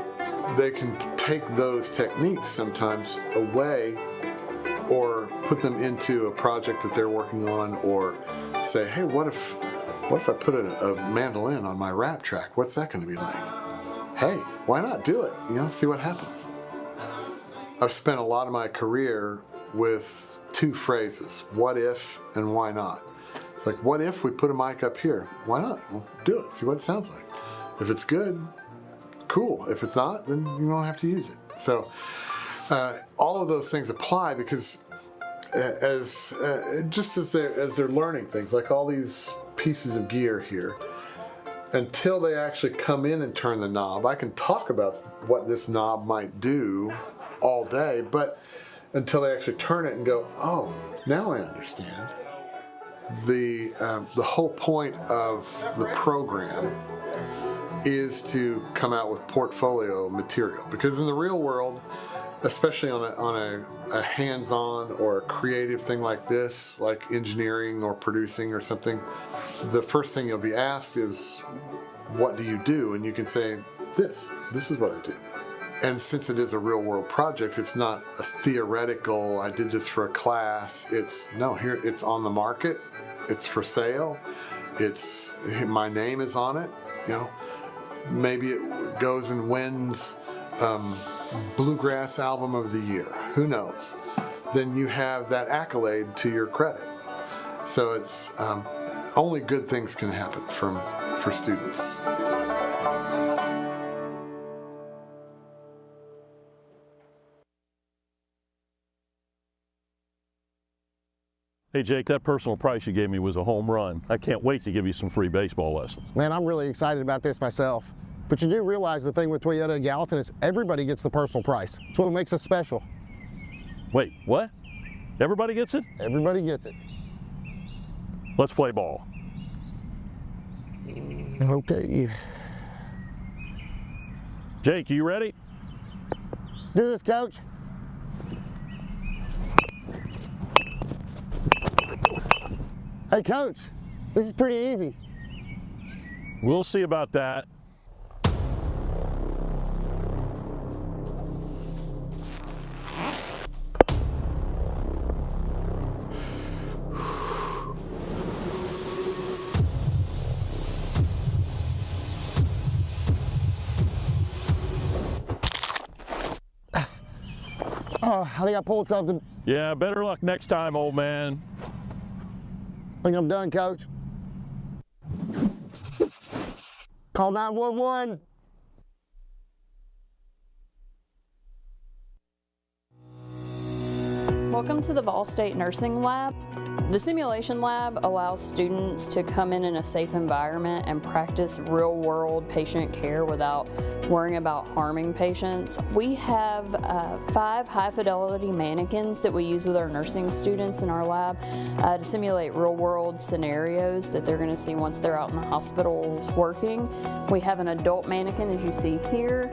they can take those techniques sometimes away or put them into a project that they're working on, or say, hey, what if I put a mandolin on my rap track? What's that going to be like? Hey, why not do it? See what happens. I've spent a lot of my career with two phrases, what if and why not. It's like, what if we put a mic up here? Why not? Well, do it. See what it sounds like. If it's good, cool. If it's not, then you don't have to use it. So all of those things apply because as they're learning things, like all these pieces of gear here, until they actually come in and turn the knob, I can talk about what this knob might do all day, but until they actually turn it and go, oh, now I understand. The whole point of the program is to come out with portfolio material, because in the real world, especially on a hands-on or a creative thing like this, like engineering or producing or something, the first thing you'll be asked is, what do you do? And you can say, this is what I do. And since it is a real-world project, it's not a theoretical, I did this for a class. It's on the market. It's for sale. My name is on it. Maybe it goes and wins Bluegrass Album of the Year. Who knows? Then you have that accolade to your credit. So it's only good things can happen for students. Hey Jake, that personal price you gave me was a home run. I can't wait to give you some free baseball lessons. Man, I'm really excited about this myself. But you do realize the thing with Toyota and Gallatin is everybody gets the personal price. It's what makes us special. Wait, what? Everybody gets it? Everybody gets it. Let's play ball. Okay. Jake, you ready? Let's do this, Coach. Hey, Coach, this is pretty easy. We'll see about that. Oh, I think I pulled something. Yeah, better luck next time, old man. I think I'm done, Coach. Call 911. Welcome to the VolState Nursing Lab. The simulation lab allows students to come in a safe environment and practice real-world patient care without worrying about harming patients. We have 5 high-fidelity mannequins that we use with our nursing students in our lab to simulate real-world scenarios that they're going to see once they're out in the hospitals working. We have an adult mannequin, as you see here.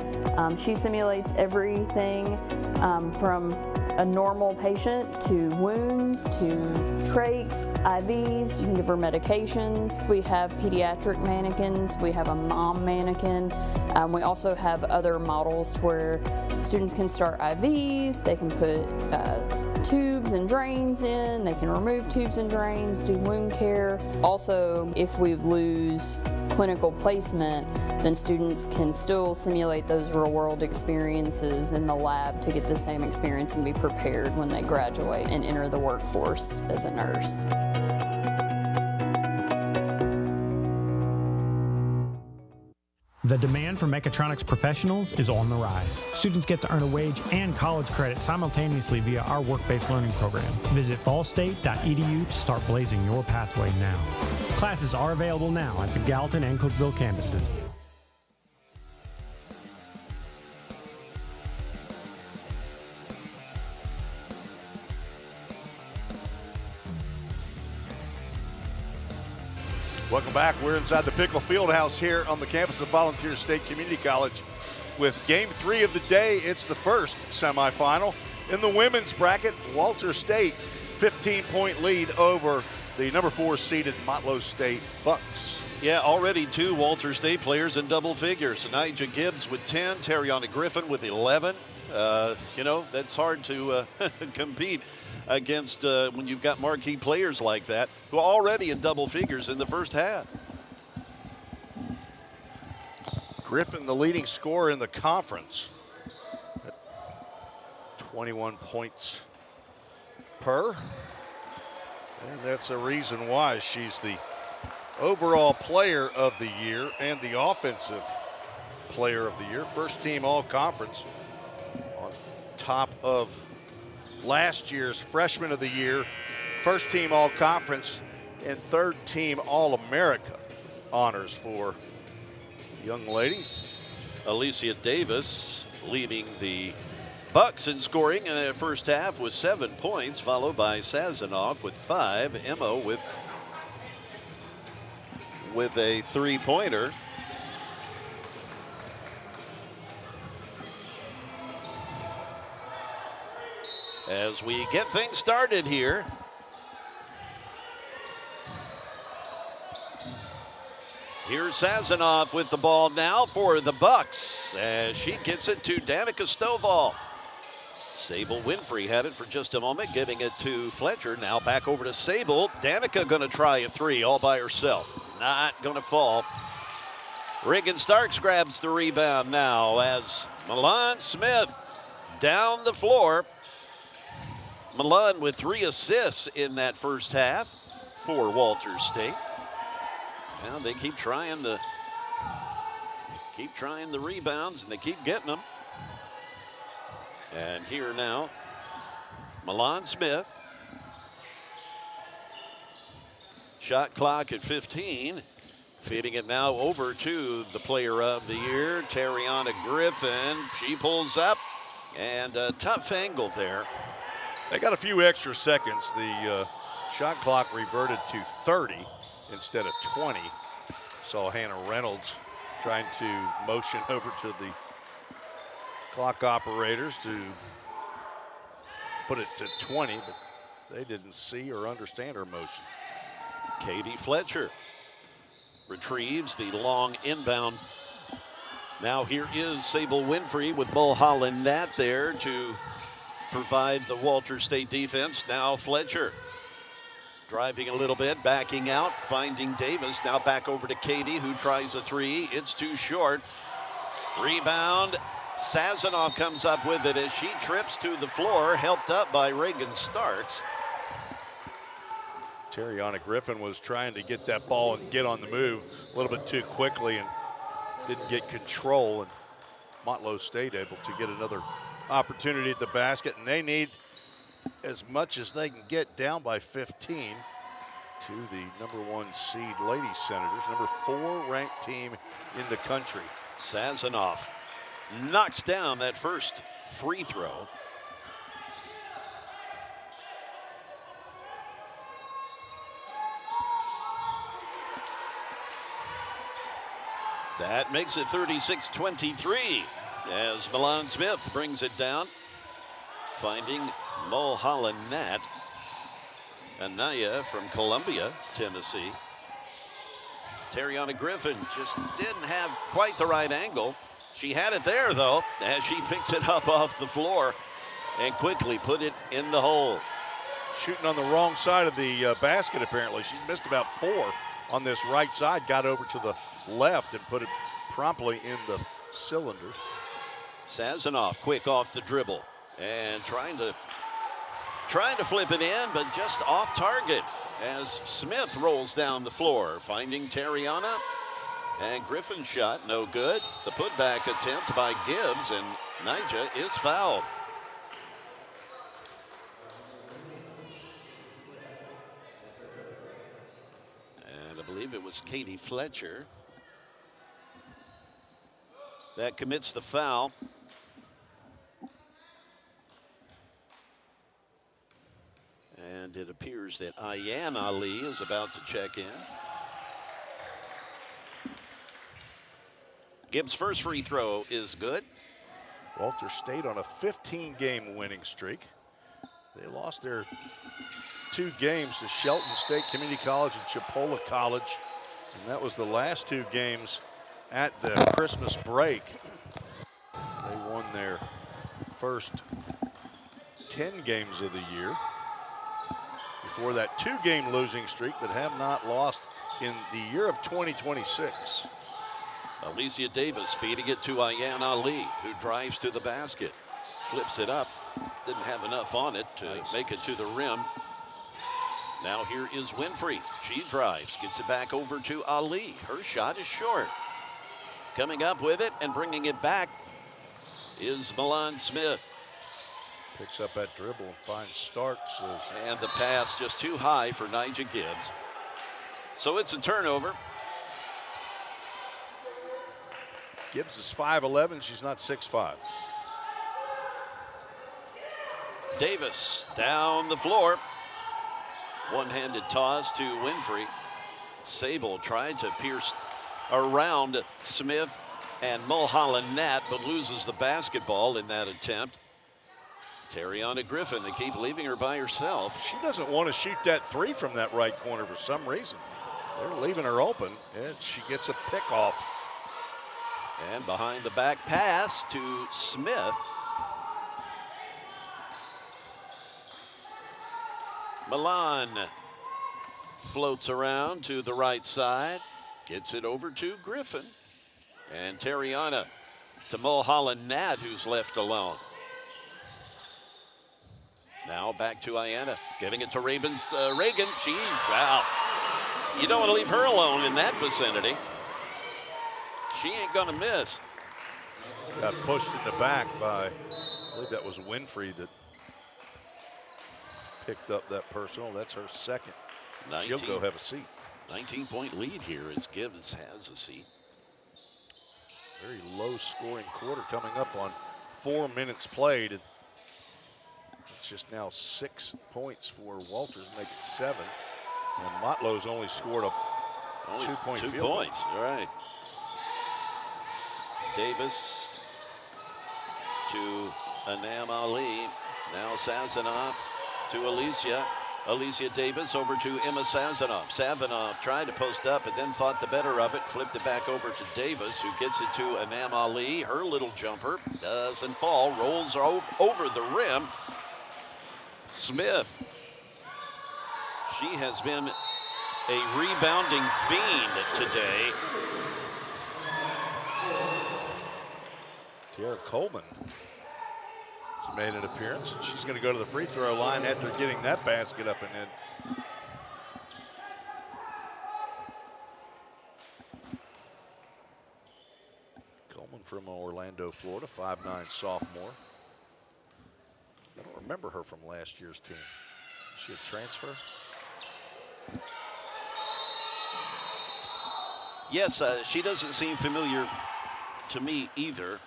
She simulates everything from a normal patient to wounds to trachs, IVs. You can give her medications. We have pediatric mannequins. We have a mom mannequin. We also have other models where students can start IVs. They can put tubes and drains in. They can remove tubes and drains, do wound care. Also, if we lose clinical placement, then students can still simulate those real-world experiences in the lab to get the same experience and be prepared when they graduate and enter the workforce as a nurse. The demand for mechatronics professionals is on the rise. Students get to earn a wage and college credit simultaneously via our work-based learning program. Visit volstate.edu to start blazing your pathway now. Classes are available now at the Gallatin and Cookeville campuses. Welcome back. We're inside the Pickle Fieldhouse here on the campus of Volunteer State Community College with Game 3 of the day. It's the first semifinal. In the women's bracket, Walter State, 15-point lead over the number 4 seeded Motlow State Bucks. Yeah, already 2 Walter State players in double figures. Nigel Gibbs with 10, Tariana Griffin with 11. You know, that's hard to compete against when you've got marquee players like that who are already in double figures in the first half. Griffin, the leading scorer in the conference, at 21 points per. And that's a reason why she's the overall player of the year and the offensive player of the year. First team all-conference on top of last year's freshman of the year, first team all-conference, and third team All-America honors for the young lady. Alicia Davis leading the Bucks in scoring in the first half with 7 points, followed by Sazanoff with 5. Emma with a 3-pointer. As we get things started here. Here's Sazanoff with the ball now for the Bucks as she gets it to Danica Stovall. Sable Winfrey had it for just a moment, giving it to Fletcher. Now back over to Sable. Danica gonna try a 3 all by herself. Not gonna fall. Reagan Starks grabs the rebound now as Milan Smith down the floor. Milan with 3 assists in that first half for Walter State. Well, they keep trying the rebounds, and they keep getting them. And here now, Milan Smith. Shot clock at 15. Feeding it now over to the player of the year, Tariana Griffin. She pulls up, and a tough angle there. They got a few extra seconds. The shot clock reverted to 30 instead of 20. Saw Hannah Reynolds trying to motion over to the clock operators to put it to 20, but they didn't see or understand her motion. Katie Fletcher retrieves the long inbound. Now here is Sable Winfrey with Mulholland Nat there to provide the Walter State defense. Now Fletcher driving a little bit, backing out, finding Davis. Now back over to Katie, who tries a 3. It's too short. Rebound Sazanoff comes up with it as she trips to the floor, helped up by Reagan Starks. Terriana Griffin was trying to get that ball and get on the move a little bit too quickly and didn't get control. And Motlow State able to get another opportunity at the basket, and they need as much as they can get, down by 15 to the #1 seed Lady Senators, #4 ranked team in the country. Sazanoff knocks down that first free throw. That makes it 36-23 as Milan Smith brings it down, finding Mulholland Nat. Anaya from Columbia, Tennessee. Terriana Griffin just didn't have quite the right angle. She had it there, though, as she picked it up off the floor and quickly put it in the hole. Shooting on the wrong side of the basket, apparently. She missed about 4 on this right side, got over to the left and put it promptly in the cylinder. Sazanoff quick off the dribble and trying to flip it in, but just off target as Smith rolls down the floor, finding Terriana. And Griffin's shot no good. The putback attempt by Gibbs, and Nija is fouled. And I believe it was Katie Fletcher that commits the foul. And it appears that Ayan Ali is about to check in. Gibbs' first free throw is good. Walter State on a 15-game winning streak. They lost their 2 games to Shelton State Community College and Chipola College. And that was the last 2 games at the Christmas break. They won their first 10 games of the year before that 2-game losing streak, but have not lost in the year of 2026. Alicia Davis feeding it to Ayan Ali, who drives to the basket, flips it up, didn't have enough on it to make it to the rim. Now here is Winfrey. She drives, gets it back over to Ali. Her shot is short. Coming up with it and bringing it back is Milan Smith. Picks up that dribble and finds Starks. And the pass just too high for Nija Gibbs. So it's a turnover. Gibbs is 5'11", she's not 6'5". Davis down the floor. One-handed toss to Winfrey. Sable tried to pierce around Smith and Mulholland Nat, but loses the basketball in that attempt. Terriana Griffin, they keep leaving her by herself. She doesn't want to shoot that 3 from that right corner for some reason. They're leaving her open, and she gets a pick off. And behind the back pass to Smith. Milan floats around to the right side, gets it over to Griffin. And Terriana to Mulholland Nat, who's left alone. Now back to Ayanna, giving it to Reagan. Wow. You don't want to leave her alone in that vicinity. She ain't gonna miss. Got pushed in the back by, I believe that was Winfrey that picked up that personal. That's her second. She'll go have a seat. 19-point lead here as Gibbs has a seat. Very low scoring quarter coming up on 4 minutes played. And it's just now 6 points for Walters, make it 7. And Motlow's only scored a 2-point field goal. 2 points, all right. Davis to Anam Ali. Now Sazanoff to Alicia. Alicia Davis over to Emma Sazanoff. Sazanoff tried to post up, but then thought the better of it. Flipped it back over to Davis, who gets it to Anam Ali. Her little jumper doesn't fall, rolls over the rim. Smith. She has been a rebounding fiend today. Tiara Coleman has made an appearance, and she's going to go to the free throw line after getting that basket up and in. Coleman from Orlando, Florida, 5'9" sophomore. I don't remember her from last year's team. Is she a transfer? Yes, she doesn't seem familiar to me either.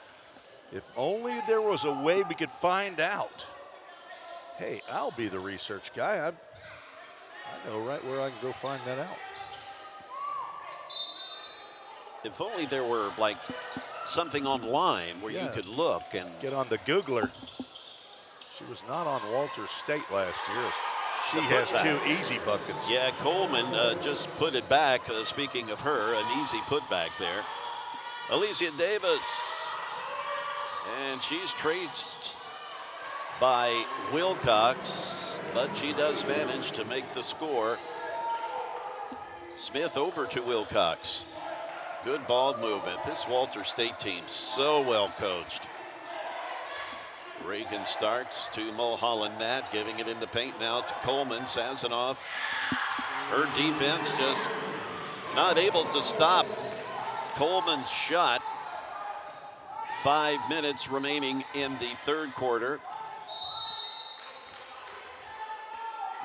If only there was a way we could find out. Hey, I'll be the research guy. I know right where I can go find that out. If only there were like something online where you could look and get on the Googler. She was not on Walters State last year. She has 2 easy buckets. Yeah, Coleman just put it back. Speaking of her, an easy putback there. Alicia Davis. And she's traced by Wilcox, but she does manage to make the score. Smith over to Wilcox. Good ball movement. This Walters State team so well coached. Reagan starts to Mulholland Nat, giving it in the paint now to Coleman. Sazanoff, her defense just not able to stop Coleman's shot. 5 minutes remaining in the third quarter.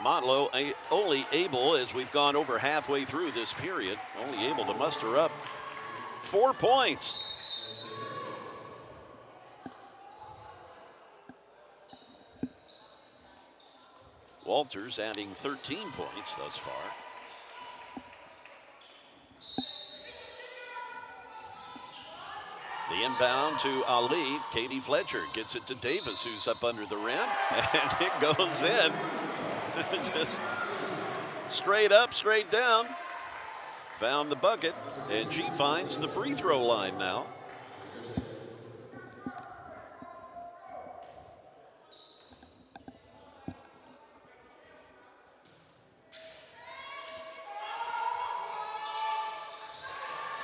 Motlow only able, as we've gone over halfway through this period, only able to muster up 4 points. Walters adding 13 points thus far. The inbound to Ali. Katie Fletcher gets it to Davis, who's up under the rim, and it goes in. Just straight up, straight down. Found the bucket, and she finds the free throw line now.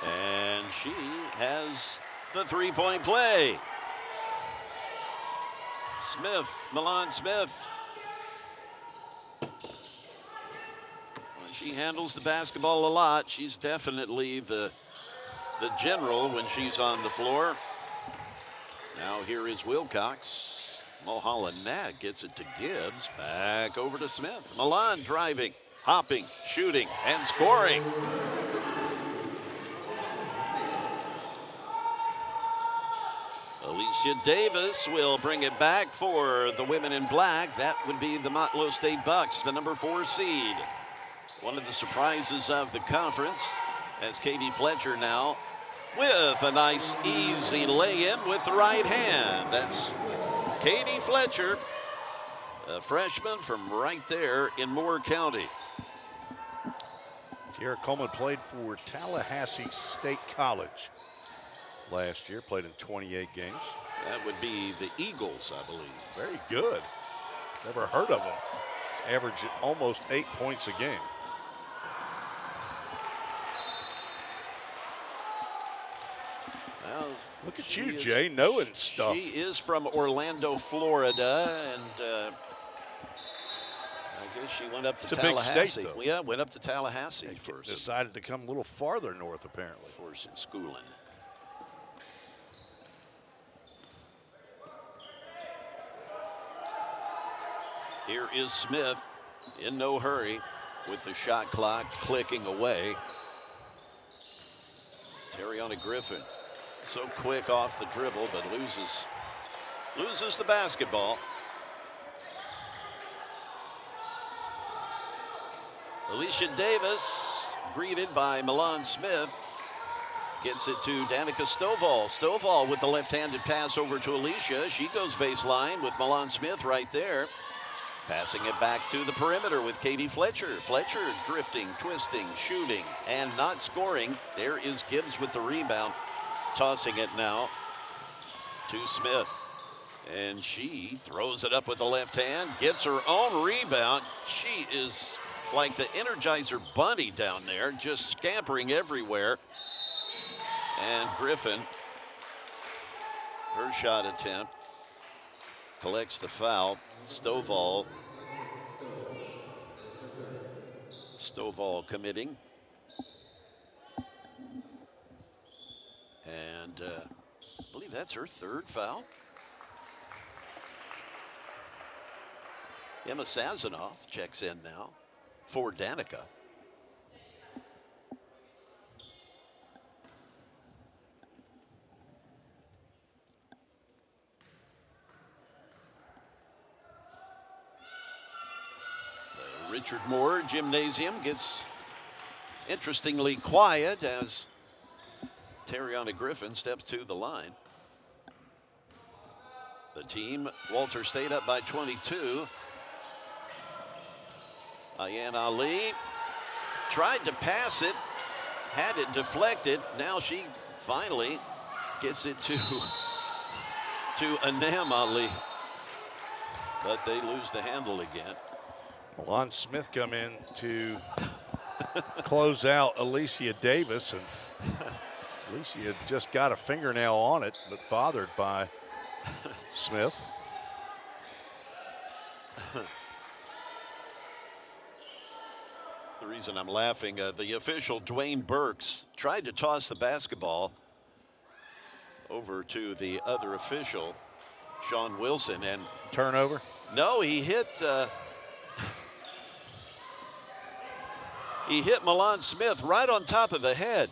And she has the three-point play. Smith, Milan Smith. She handles the basketball a lot. She's definitely the general when she's on the floor. Now here is Wilcox. Mulholland Nat gets it to Gibbs. Back over to Smith. Milan driving, hopping, shooting, and scoring. Alicia Davis will bring it back for the women in black. That would be the Motlow State Bucks, the number 4 seed. One of the surprises of the conference, as Katie Fletcher now with a nice easy lay-in with the right hand. That's Katie Fletcher, a freshman from right there in Moore County. Tiara Coleman played for Tallahassee State College last year, played in 28 games. That would be the Eagles, I believe. Very good. Never heard of them. Averaging almost 8 points a game. Well, look at you, Jay, knowing stuff. She is from Orlando, Florida, and I guess she went up to Tallahassee. Big state, though. Yeah, went up to Tallahassee for some, decided to come a little farther north, apparently, for some schooling. Here is Smith in no hurry with the shot clock clicking away. Terriana Griffin so quick off the dribble, but loses the basketball. Alicia Davis greeted by Milan Smith. Gets it to Danica Stovall. Stovall with the left-handed pass over to Alicia. She goes baseline with Milan Smith right there. Passing it back to the perimeter with Katie Fletcher. Fletcher drifting, twisting, shooting, and not scoring. There is Gibbs with the rebound. Tossing it now to Smith. And she throws it up with the left hand. Gets her own rebound. She is like the Energizer Bunny down there, just scampering everywhere. And Griffin her shot attempt. Collects the foul. Stovall committing. And I believe that's her third foul. Emma Sazanoff checks in now for Danica. The Richard Moore Gymnasium gets interestingly quiet as Terriana Griffin steps to the line. The team, Walter State, up by 22. Ayan Ali tried to pass it, had it deflected. Now she finally gets it to Anam Ali, but they lose the handle again. Milan Smith come in to close out Alicia Davis, and Alicia just got a fingernail on it, but bothered by Smith. The reason I'm laughing, the official, Dwayne Burks, tried to toss the basketball over to the other official, Sean Wilson, and turnover? No, he hit Milan Smith right on top of the head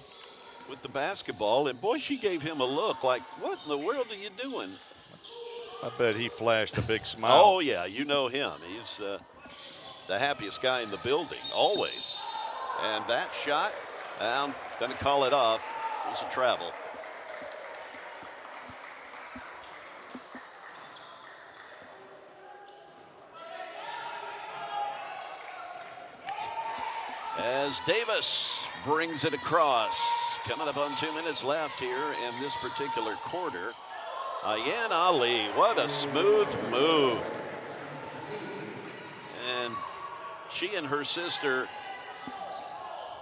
with the basketball, and boy, she gave him a look like, what in the world are you doing? I bet he flashed a big smile. Oh, yeah, you know him. He's the happiest guy in the building, always. And that shot, I'm going to call it off. It was a travel. As Davis brings it across. Coming up on 2 minutes left here in this particular quarter. Ayan Ali, what a smooth move. And she and her sister,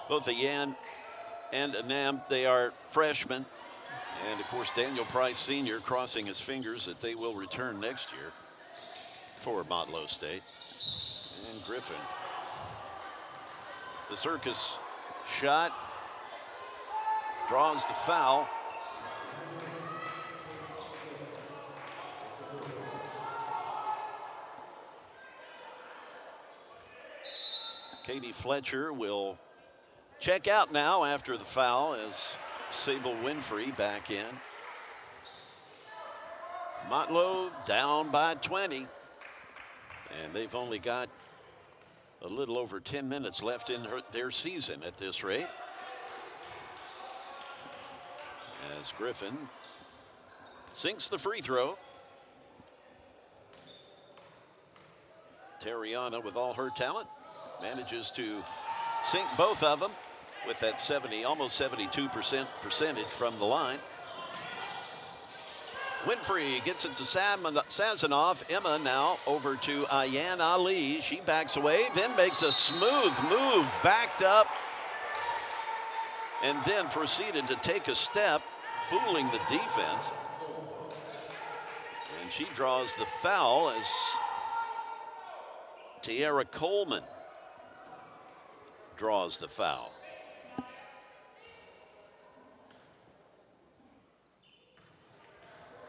both Ayan and Anam, they are freshmen. And of course, Daniel Price Sr. crossing his fingers that they will return next year for Motlow State. And Griffin. The circus shot, draws the foul. Katie Fletcher will check out now after the foul as Sable Winfrey back in. Motlow down by 20. And they've only got a little over 10 minutes left in their season at this rate. As Griffin sinks the free throw. Terriana, with all her talent, manages to sink both of them with that 70, almost 72% percentage from the line. Winfrey gets it to Sazanoff. Emma now over to Ayan Ali. She backs away, then makes a smooth move, backed up, and then proceeded to take a step, fooling the defense. And she draws the foul as Tiara Coleman draws the foul.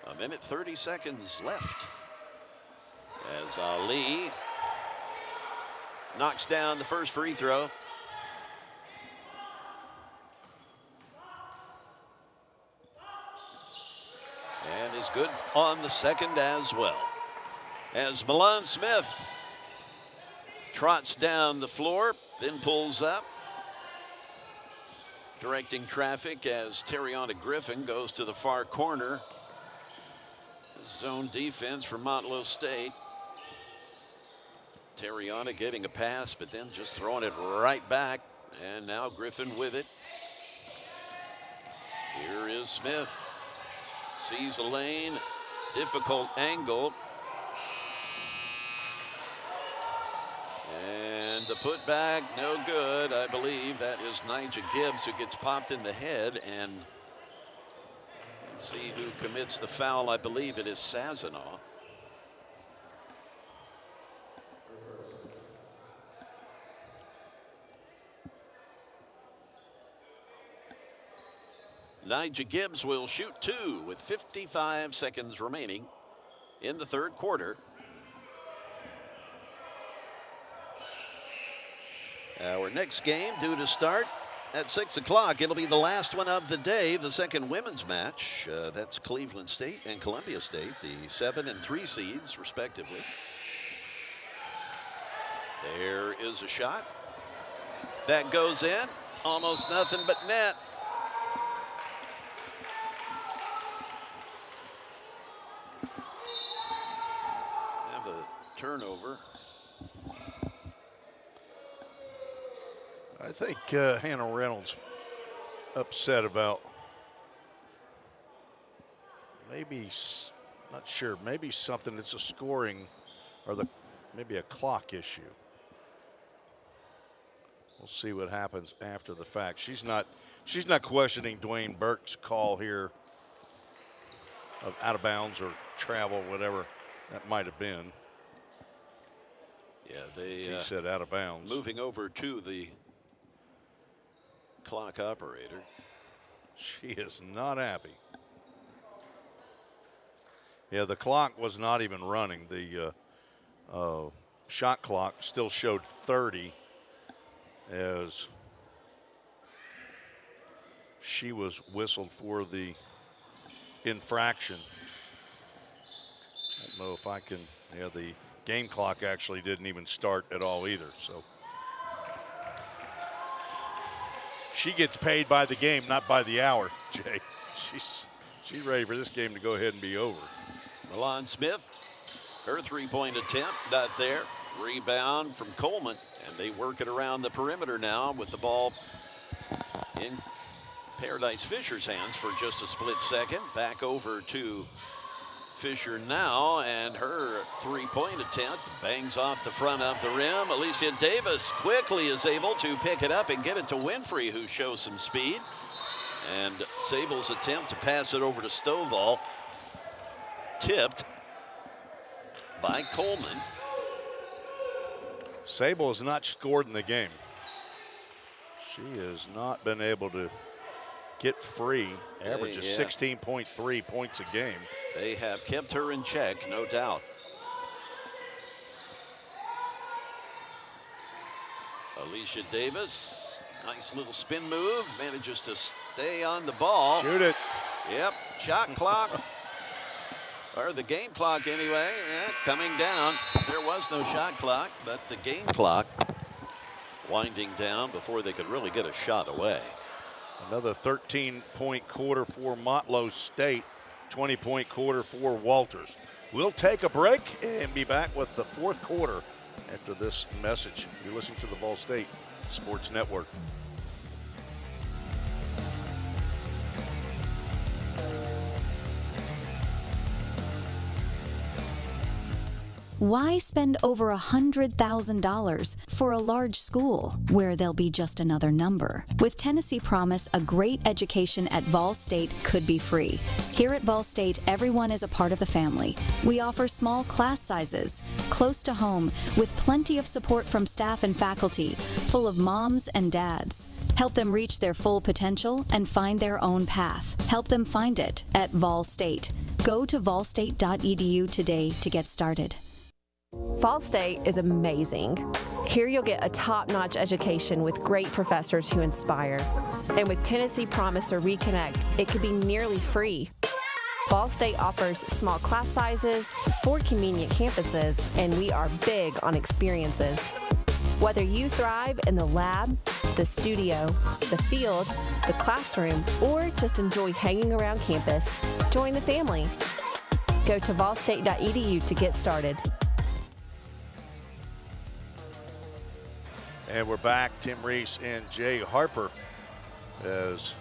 A minute 30 seconds left as Ali knocks down the first free throw. And is good on the second as well. As Milan Smith trots down the floor, then pulls up, directing traffic as Terriana Griffin goes to the far corner. Zone defense for Motlow State. Terriana getting a pass, but then just throwing it right back. And now Griffin with it. Here is Smith. Sees a lane, difficult angle. And the putback, no good. I believe that is Nigel Gibbs who gets popped in the head, and Let's see who commits the foul. I believe it is Sazanoff. Nigel Gibbs will shoot 2 with 55 seconds remaining in the third quarter. Our next game due to start at 6 o'clock. It'll be the last one of the day, the second women's match. That's Cleveland State and Columbia State, the 7 and 3 seeds, respectively. There is a shot. That goes in. Almost nothing but net. Have a turnover. I think Hannah Reynolds upset about maybe, not sure, maybe something. It's a scoring or maybe a clock issue. We'll see what happens after the fact. She's not questioning Dwayne Burke's call here of out of bounds or travel, whatever that might have been. Yeah, he said out of bounds. Moving over to the clock operator. She is not happy. Yeah, the clock was not even running. The shot clock still showed 30 as she was whistled for the infraction. I don't know if I can, yeah, the game clock actually didn't even start at all either, so. She gets paid by the game, not by the hour, Jay. She's ready for this game to go ahead and be over. Milan Smith, her three-point attempt, not there. Rebound from Coleman, and they work it around the perimeter now with the ball in Paradise Fisher's hands for just a split second. Back over to Fisher now, and her three-point attempt bangs off the front of the rim. Alicia Davis quickly is able to pick it up and get it to Winfrey, who shows some speed. And Sable's attempt to pass it over to Stovall, tipped by Coleman. Sable has not scored in the game. She has not been able to get free, averages 16.3 points a game. They have kept her in check, no doubt. Alicia Davis, nice little spin move, manages to stay on the ball. Shoot it. Yep, shot clock, or the game clock anyway, coming down. There was no shot clock, but the game clock winding down before they could really get a shot away. Another 13-point quarter for Motlow State, 20-point quarter for Walters. We'll take a break and be back with the fourth quarter after this message. You're listening to the VolState Sports Network. Why spend over $100,000 for a large school where they'll be just another number? With Tennessee Promise, a great education at VolState could be free. Here at VolState, everyone is a part of the family. We offer small class sizes, close to home, with plenty of support from staff and faculty, full of moms and dads. Help them reach their full potential and find their own path. Help them find it at VolState. Go to volstate.edu today to get started. VolState is amazing. Here you'll get a top-notch education with great professors who inspire. And with Tennessee Promise or Reconnect, it could be nearly free. VolState offers small class sizes, 4 convenient campuses, and we are big on experiences. Whether you thrive in the lab, the studio, the field, the classroom, or just enjoy hanging around campus, join the family. Go to volstate.edu to get started. And we're back, Tim Reese and Jay Harper, as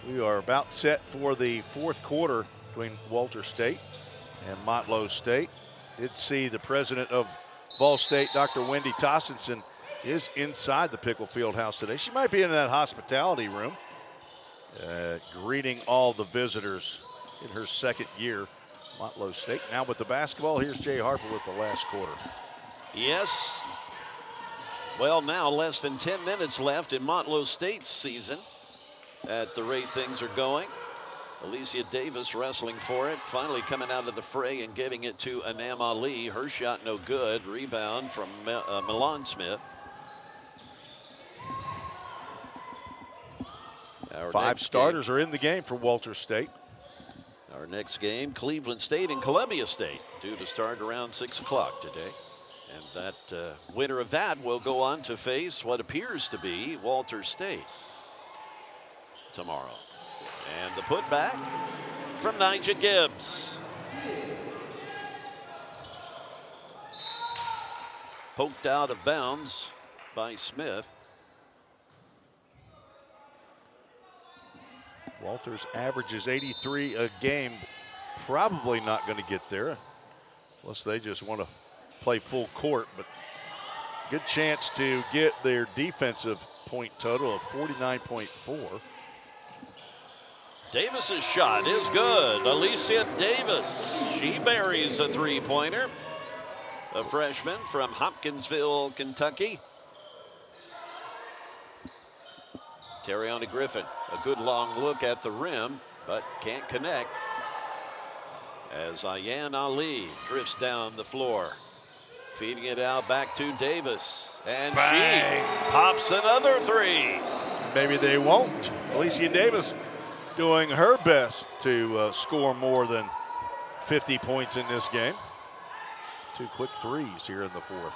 we are about set for the fourth quarter between Walter State and Motlow State. Did see the president of VolState, Dr. Wendy Tossenson, is inside the Pickle Field House today. She might be in that hospitality room, greeting all the visitors in her second year. Motlow State now with the basketball. Here's Jay Harper with the last quarter. Yes. Well, now less than 10 minutes left in Motlow State's season at the rate things are going. Alicia Davis wrestling for it, finally coming out of the fray and giving it to Anam Ali. Her shot no good. Rebound from Milan Smith. Five starters are in the game for Walter State. Our next game, Cleveland State and Columbia State, due to start around 6 o'clock today. And that winner of that will go on to face what appears to be Walter State tomorrow. And the putback from Nigel Gibbs. Poked out of bounds by Smith. Walters averages 83 a game. Probably not going to get there unless they just want to play full court, but good chance to get their defensive point total of 49.4. Davis's shot is good. Alicia Davis, she buries a three-pointer. A freshman from Hopkinsville, Kentucky. Terriana Griffin, a good long look at the rim, but can't connect. As Ayan Ali drifts down the floor. Feeding it out back to Davis. And Bang. She pops another three. Maybe they won't. Alicia Davis doing her best to score more than 50 points in this game. 2 quick threes here in the fourth.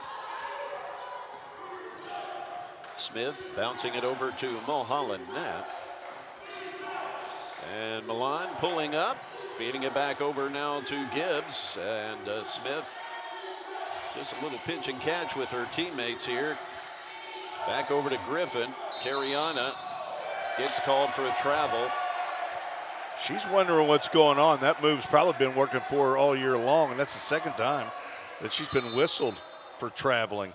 Smith bouncing it over to Mulholland Knapp. And Milan pulling up, feeding it back over now to Gibbs. And Smith, just a little pinch and catch with her teammates here. Back over to Griffin. Terriana gets called for a travel. She's wondering what's going on. That move's probably been working for her all year long, and that's the second time that she's been whistled for traveling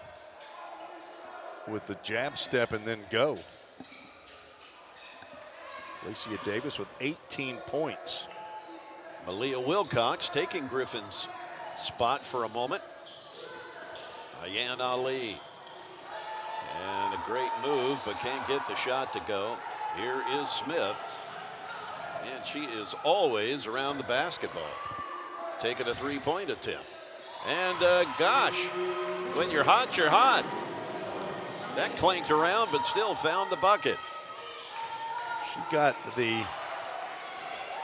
with the jab step and then go. Alicia Davis with 18 points. Malia Wilcox taking Griffin's spot for a moment. Ayan Ali. And a great move, but can't get the shot to go. Here is Smith. And she is always around the basketball. Taking a three-point attempt. And gosh, when you're hot, you're hot. That clanked around, but still found the bucket. She got the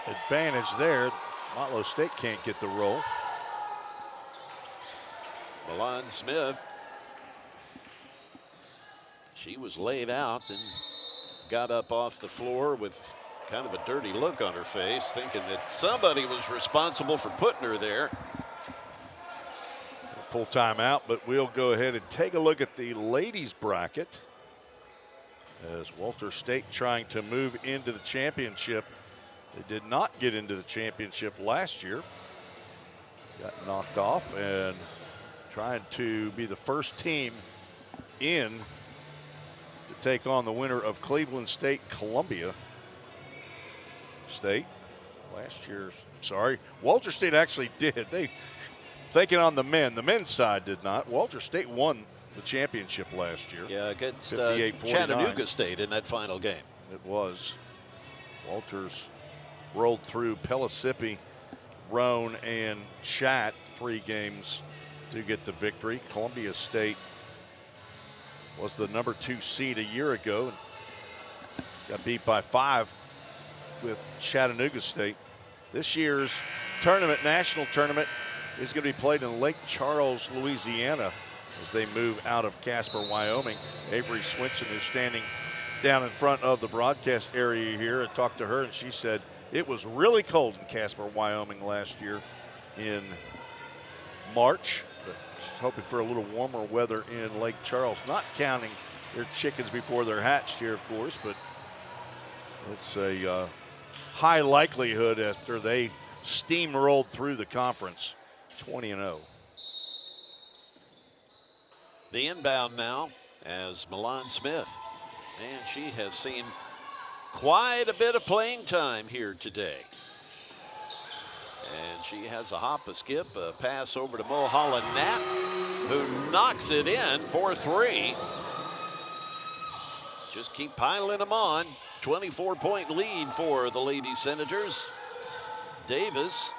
advantage there. Motlow State can't get the roll. Milan Smith. She was laid out and got up off the floor with kind of a dirty look on her face, thinking that somebody was responsible for putting her there. Full timeout, but we'll go ahead and take a look at the ladies bracket as Walter State trying to move into the championship. They did not get into the championship last year. Got knocked off and trying to be the first team in to take on the winner of Cleveland State, Columbia State. Last year's, sorry, Walter State actually did. They thinking on the men. The men's side did not. Walter State won the championship last year. Yeah, against 58-49. Chattanooga State in that final game. It was. Walters rolled through Pellissippi, Roan, and Chat 3 games to get the victory. Columbia State was the number 2 seed a year ago and got beat by 5 with Chattanooga State. This year's tournament, national tournament, is going to be played in Lake Charles, Louisiana, as they move out of Casper, Wyoming. Avery Swinson, who's standing down in front of the broadcast area here, I talked to her, and she said it was really cold in Casper, Wyoming last year in March, but she's hoping for a little warmer weather in Lake Charles, not counting their chickens before they're hatched here, of course, but it's a high likelihood after they steamrolled through the conference. 20-0. The inbound now as Milan Smith. And she has seen quite a bit of playing time here today. And she has a hop, a skip, a pass over to Mulholland Nat, who knocks it in for 3. Just keep piling them on. 24-point lead for the Lady Senators. Davis,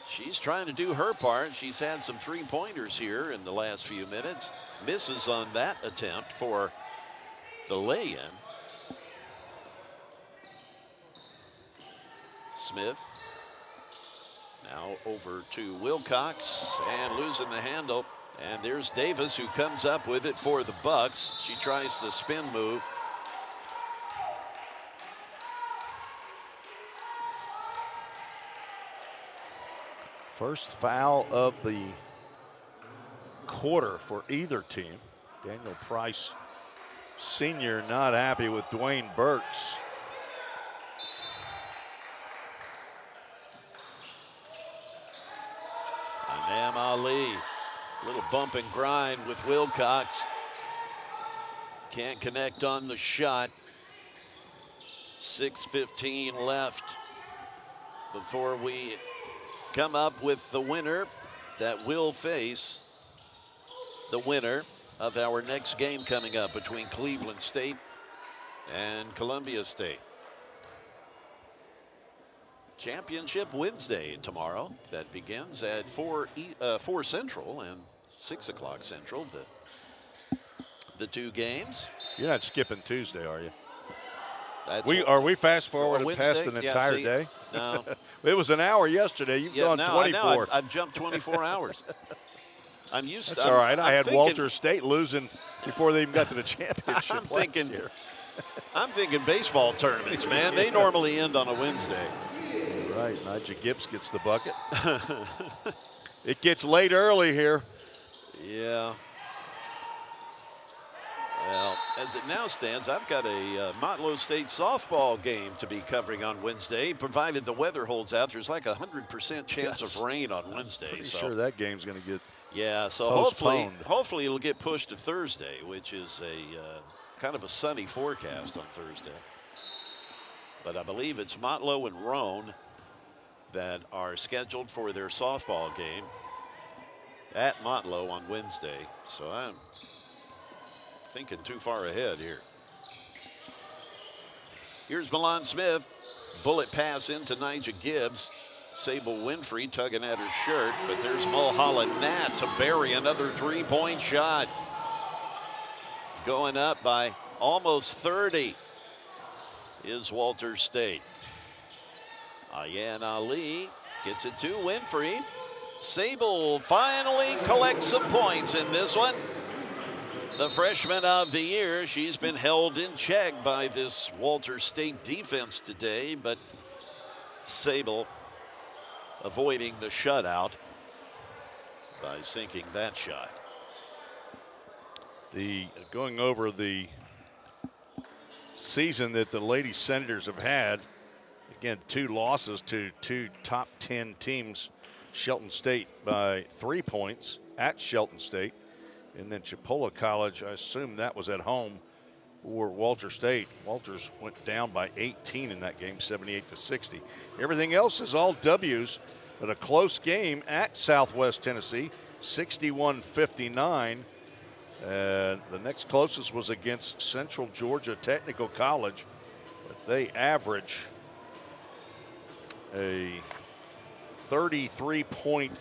she's trying to do her part. She's had some 3-pointers here in the last few minutes. Misses on that attempt for the lay-in. Smith now over to Wilcox and losing the handle. And there's Davis, who comes up with it for the Bucks. She tries the spin move. First foul of the quarter for either team. Daniel Price, senior, not happy with Dwayne Burks. Anam Ali, little bump and grind with Wilcox. Can't connect on the shot. 6:15 left before we come up with the winner that will face the winner of our next game coming up between Cleveland State and Columbia State. Championship Wednesday tomorrow. That begins at 4 Central and 6 o'clock Central. The 2 games. You're not skipping Tuesday, are you? Are we fast forward past an entire day? No. It was an hour yesterday. You've gone 24. I've jumped 24 hours. I'm used to. That's all right. I had Walter State losing before they even got to the championship. I'm thinking baseball tournaments, man. They normally end on a Wednesday. Right. Nigel Gibbs gets the bucket. It gets late early here. Yeah. Well, as it now stands, I've got a Motlow State softball game to be covering on Wednesday, provided the weather holds out. There's like 100% chance of rain on Wednesday. Pretty sure that game's going to get so hopefully it'll get pushed to Thursday, which is a kind of a sunny forecast on Thursday. But I believe it's Motlow and Roan that are scheduled for their softball game at Motlow on Wednesday. So I'm thinking too far ahead here. Here's Milan Smith. Bullet pass into Nigel Gibbs. Sable Winfrey tugging at her shirt, but there's Mulholland Nat to bury another 3-point shot. Going up by almost 30 is Walter State. Ayan Ali gets it to Winfrey. Sable finally collects some points in this one. The freshman of the year, she's been held in check by this Walter State defense today, but Sable avoiding the shutout by sinking that shot. Going over the season that the Lady Senators have had, again, 2 losses to 2 top 10 teams. Shelton State by 3 points at Shelton State. And then Chipola College, I assume that was at home for Walter State. Walters went down by 18 in that game, 78-60. Everything else is all W's, but a close game at Southwest Tennessee, 61-59. The next closest was against Central Georgia Technical College, but they average a 33-point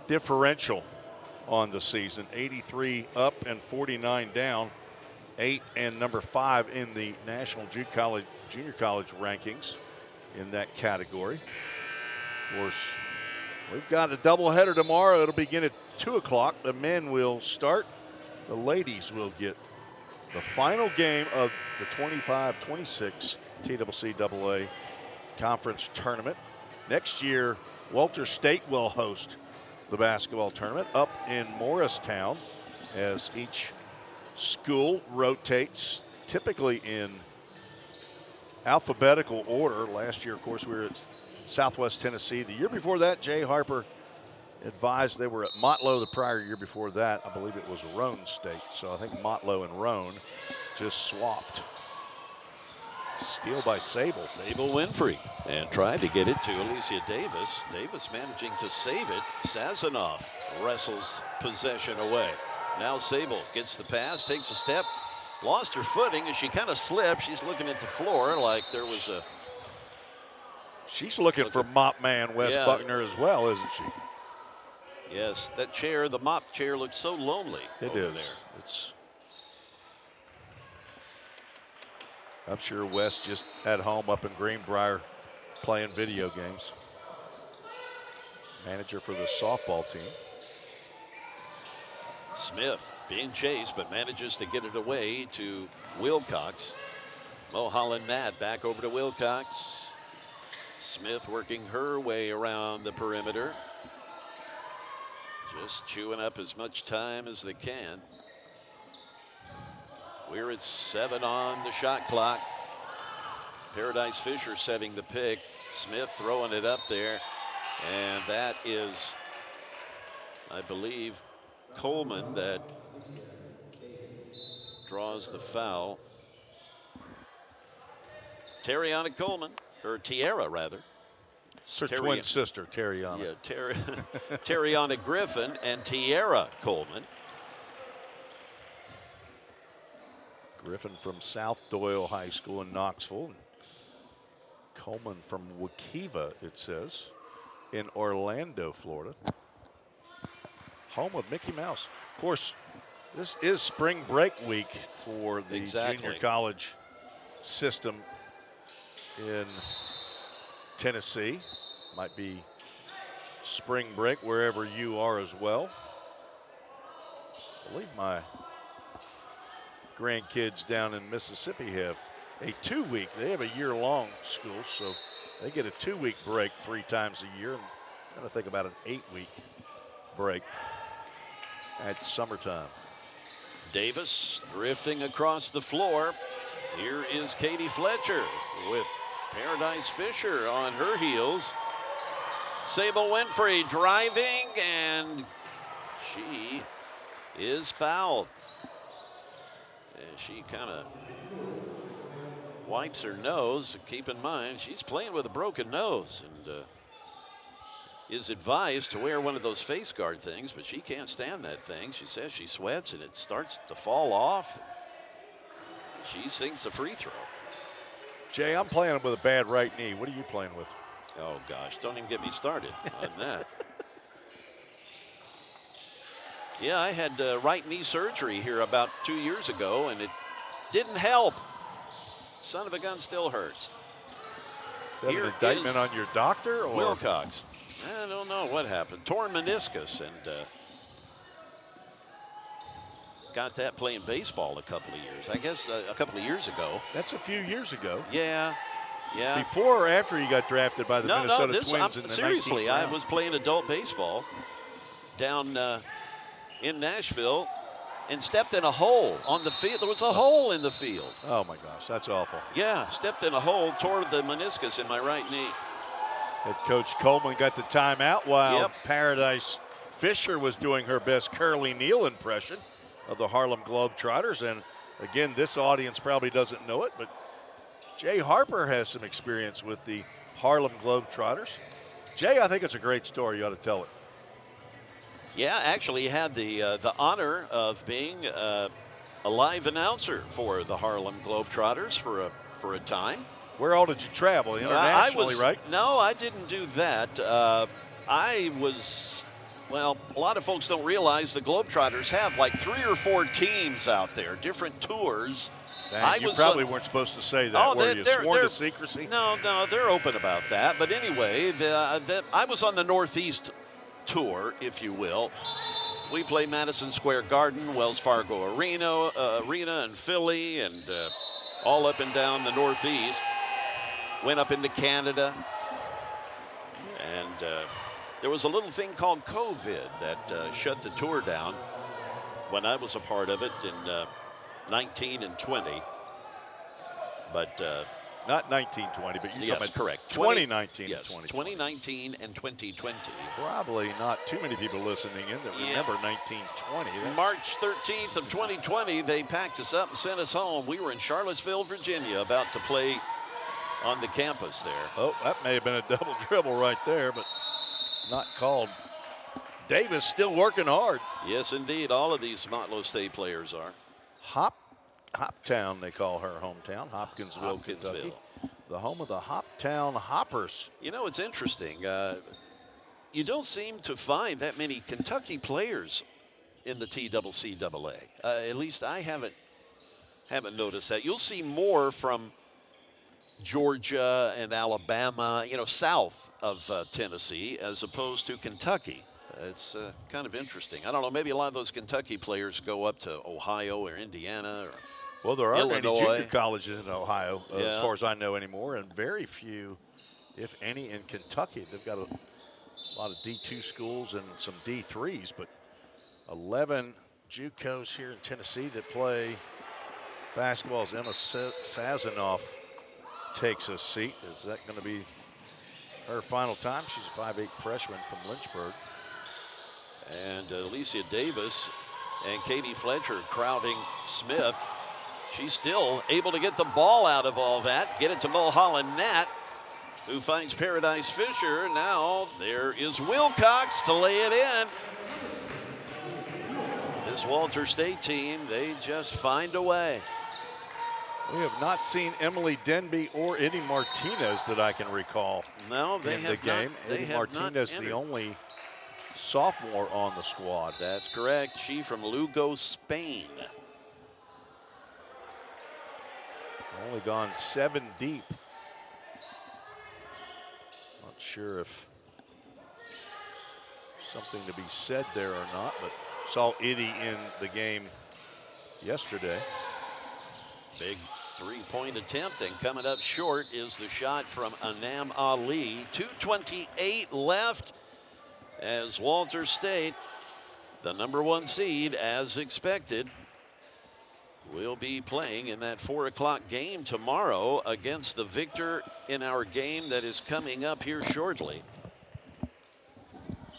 differential on the season, 83 up and 49 down, 8 and number 5 in the National Junior College rankings in that category. Of course, we've got a doubleheader tomorrow. It'll begin at 2 o'clock. The men will start. The ladies will get the final game of the 25-26 TCCAA conference tournament. Next year, Walter State will host the basketball tournament up in Morristown as each school rotates, typically in alphabetical order. Last year, of course, we were at Southwest Tennessee. The year before that, Jay Harper advised they were at Motlow. The prior year before that, I believe it was Roan State. So I think Motlow and Roan just swapped. Steal by Sable. Sable Winfrey, and tried to get it to Alicia Davis. Davis managing to save it. Sazanoff wrestles possession away. Now Sable gets the pass, takes a step, lost her footing as she kind of slipped. She's looking at the floor like there was a... She's looking for mop man Wes Buckner as well, isn't she? Yes, that chair, the mop chair, looks so lonely. It is. There. I'm sure Wes just at home up in Greenbrier playing video games. Manager for the softball team. Smith being chased, but manages to get it away to Wilcox. Mulholland Nat back over to Wilcox. Smith working her way around the perimeter. Just chewing up as much time as they can. We're at 7 on the shot clock. Paradise Fisher setting the pick. Smith throwing it up there. And that is, I believe, Coleman that draws the foul. Terriana Coleman, or Tiara rather. It's her twin sister, Terriana. Yeah, Terriana Griffin and Tiara Coleman. Griffin from South Doyle High School in Knoxville. Coleman from Waukeva, it says, in Orlando, Florida. Home of Mickey Mouse. Of course, this is spring break week for the junior college system in Tennessee. Might be spring break wherever you are as well. I believe my grandkids down in Mississippi have a 2-week. They have a year-long school, so they get a 2-week break 3 times a year. I'm going to think about an 8-week break at summertime. Davis drifting across the floor. Here is Katie Fletcher with Paradise Fisher on her heels. Sable Winfrey driving, and she is fouled. And she kind of wipes her nose. Keep in mind, she's playing with a broken nose and is advised to wear one of those face guard things, but she can't stand that thing. She says she sweats and it starts to fall off. She sinks a free throw. Jay, I'm playing with a bad right knee. What are you playing with? Oh, gosh, don't even get me started on that. Yeah, I had right knee surgery here about 2 years ago, and it didn't help. Son of a gun still hurts. Is that an indictment on your doctor? Or? Wilcox. I don't know what happened. Torn meniscus, and got that playing baseball a couple of years. I guess a couple of years ago. That's a few years ago. Yeah. Yeah. Before or after you got drafted by the Minnesota Twins in the seriously, 19th round? I was playing adult baseball down in Nashville and stepped in a hole on the field. There was a hole in the field. Oh, my gosh, that's awful. Yeah, stepped in a hole, tore the meniscus in my right knee. Head coach Coleman got the timeout while Paradise Fisher was doing her best Curly Neal impression of the Harlem Globetrotters. And, again, this audience probably doesn't know it, but Jay Harper has some experience with the Harlem Globetrotters. Jay, I think it's a great story. You ought to tell it. Yeah, actually he had the honor of being a live announcer for the Harlem Globetrotters for a time. Where all did you travel? Internationally, right? No, I didn't do that. I was, well, a lot of folks don't realize the Globetrotters have like 3 or 4 teams out there, different tours. You probably weren't supposed to say that, were you? Sworn to secrecy? No, they're open about that. But anyway, I was on the Northeast tour, if you will. We play Madison Square Garden, Wells Fargo Arena and Philly, and all up and down the Northeast. Went up into Canada. And there was a little thing called COVID that shut the tour down when I was a part of it in 19 and 20. But Not 1920, but you're yes, talking about correct. 2019 yes, and 2020. 2019 and 2020. Probably not too many people listening in that remember 1920. March 13th of 2020, they packed us up and sent us home. We were in Charlottesville, Virginia, about to play on the campus there. Oh, that may have been a double dribble right there, but not called. Davis still working hard. Yes, indeed. All of these Motlow State players are. Hoptown, they call her hometown, Hopkinsville, Kentucky. The home of the Hoptown Hoppers. You know, it's interesting. You don't seem to find that many Kentucky players in the TCCAA. At least I haven't noticed that. You'll see more from Georgia and Alabama, you know, south of Tennessee, as opposed to Kentucky. It's kind of interesting. I don't know, maybe a lot of those Kentucky players go up to Ohio or Indiana or well, there aren't Illinois. any junior colleges in Ohio, as far as I know anymore, and very few, if any, in Kentucky. They've got a lot of D2 schools and some D3s, but 11 JUCOs here in Tennessee that play basketball. As Emma Sazanoff takes a seat. Is that going to be her final time? She's a 5'8" freshman from Lynchburg. And Alicia Davis and Katie Fletcher crowding Smith. She's still able to get the ball out of all that, get it to Mulholland Nat, who finds Paradise Fisher. Now there is Wilcox to lay it in. This Walter State team, they just find a way. We have not seen Emily Denby or Eddie Martinez that I can recall. No, they in have the game. Not, they Eddie have Martinez, not the only sophomore on the squad. That's correct. She from Lugo, Spain. Only gone 7 deep. Not sure if something to be said there or not, but saw Eddie in the game yesterday. Big three-point attempt, and coming up short is the shot from Anam Ali. 2:28 left as Walter State, the #1 seed, as expected, will be playing in that 4 o'clock game tomorrow against the victor in our game that is coming up here shortly.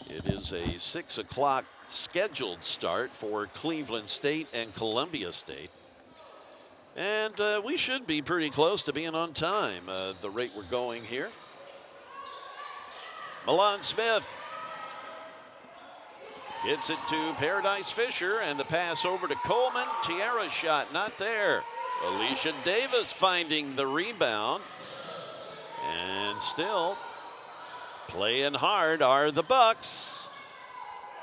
It is a 6 o'clock scheduled start for Cleveland State and Columbia State. And we should be pretty close to being on time, the rate we're going here. Milan Smith gets it to Paradise Fisher, and the pass over to Coleman. Tiara's shot not there. Alicia Davis finding the rebound. And still playing hard are the Bucks.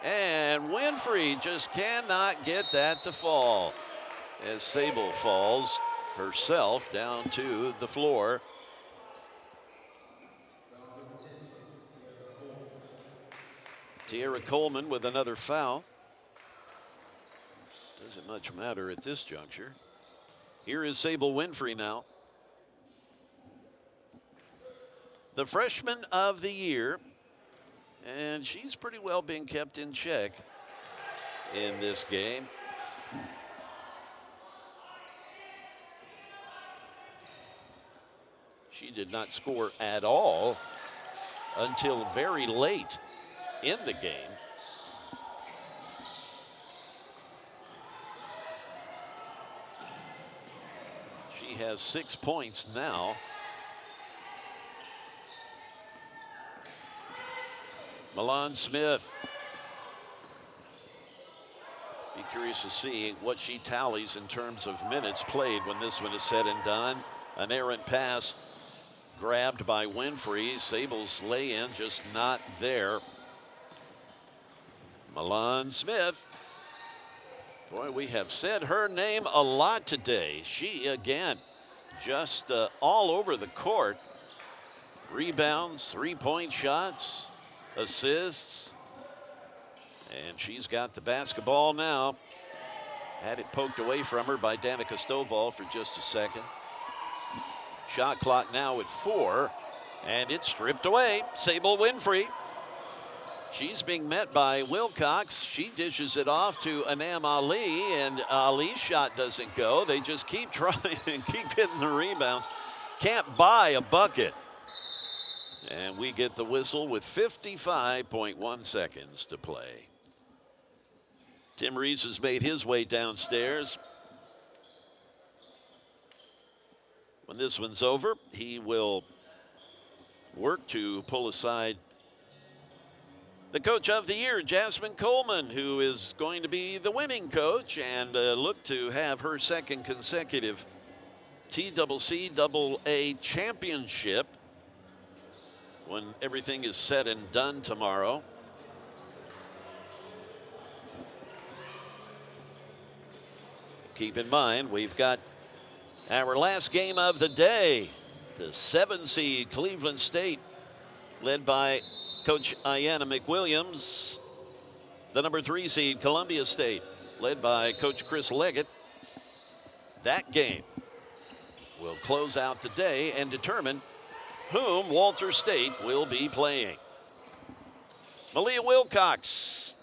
And Winfrey just cannot get that to fall, as Sable falls herself down to the floor. Tiara Coleman with another foul. Doesn't much matter at this juncture. Here is Sable Winfrey now. The freshman of the year, and she's pretty well being kept in check in this game. She did not score at all until very late in the game. She has 6 points now. Milan Smith. Be curious to see what she tallies in terms of minutes played when this one is said and done. An errant pass grabbed by Winfrey. Sable's lay-in just not there. Milan Smith. Boy, we have said her name a lot today. She, again, just all over the court. Rebounds, three-point shots, assists. And she's got the basketball now. Had it poked away from her by Danica Stovall for just a second. Shot clock now at 4, and it's stripped away. Sable Winfrey. She's being met by Wilcox. She dishes it off to Anam Ali, and Ali's shot doesn't go. They just keep trying and keep hitting the rebounds. can't buy a bucket. And we get the whistle with 55.1 seconds to play. Tim Reese has made his way downstairs. When this one's over, he will work to pull aside the coach of the year, Jasmine Coleman, who is going to be the winning coach and look to have her second consecutive TCCAA championship when everything is said and done tomorrow. Keep in mind, we've got our last game of the day. The 7-seed Cleveland State, led by Coach Ayanna McWilliams. The number 3 seed Columbia State, led by Coach Chris Leggett. That game will close out the day and determine whom Walter State will be playing. Malia Wilcox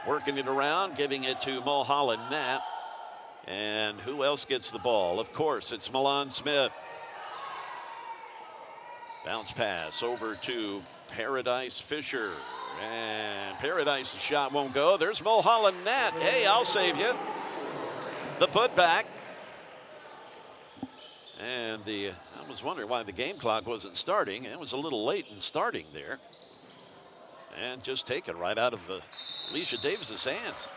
working it around, giving it to Mulholland Nat. And who else gets the ball? Of course, it's Milan Smith. Bounce pass over to Paradise Fisher. And Paradise's shot won't go. There's Mulholland Nat. Hey, I'll save you. The putback. And I was wondering why the game clock wasn't starting. It was a little late in starting there. And just taken right out of Alicia Davis's hands.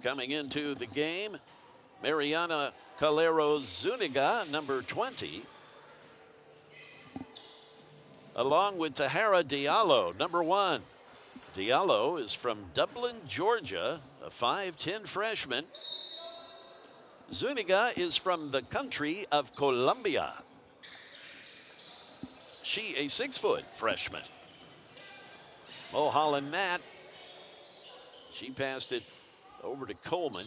Coming into the game, Mariana Calero Zuniga, number 20. Along with Tahara Diallo, number 1. Diallo is from Dublin, Georgia, a 5'10" freshman. Zuniga is from the country of Colombia. She a 6-foot freshman. Mulholland Nat, she passed it over to Coleman.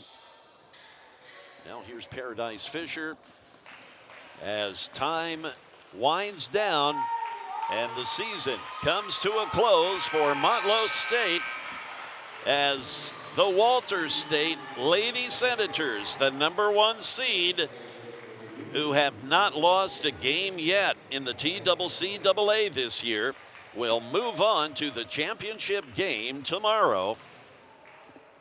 Now here's Paradise Fisher as time winds down and the season comes to a close for Motlow State as the Walter State Lady Senators, the number 1 seed, who have not lost a game yet in the TCCAA this year, will move on to the championship game tomorrow.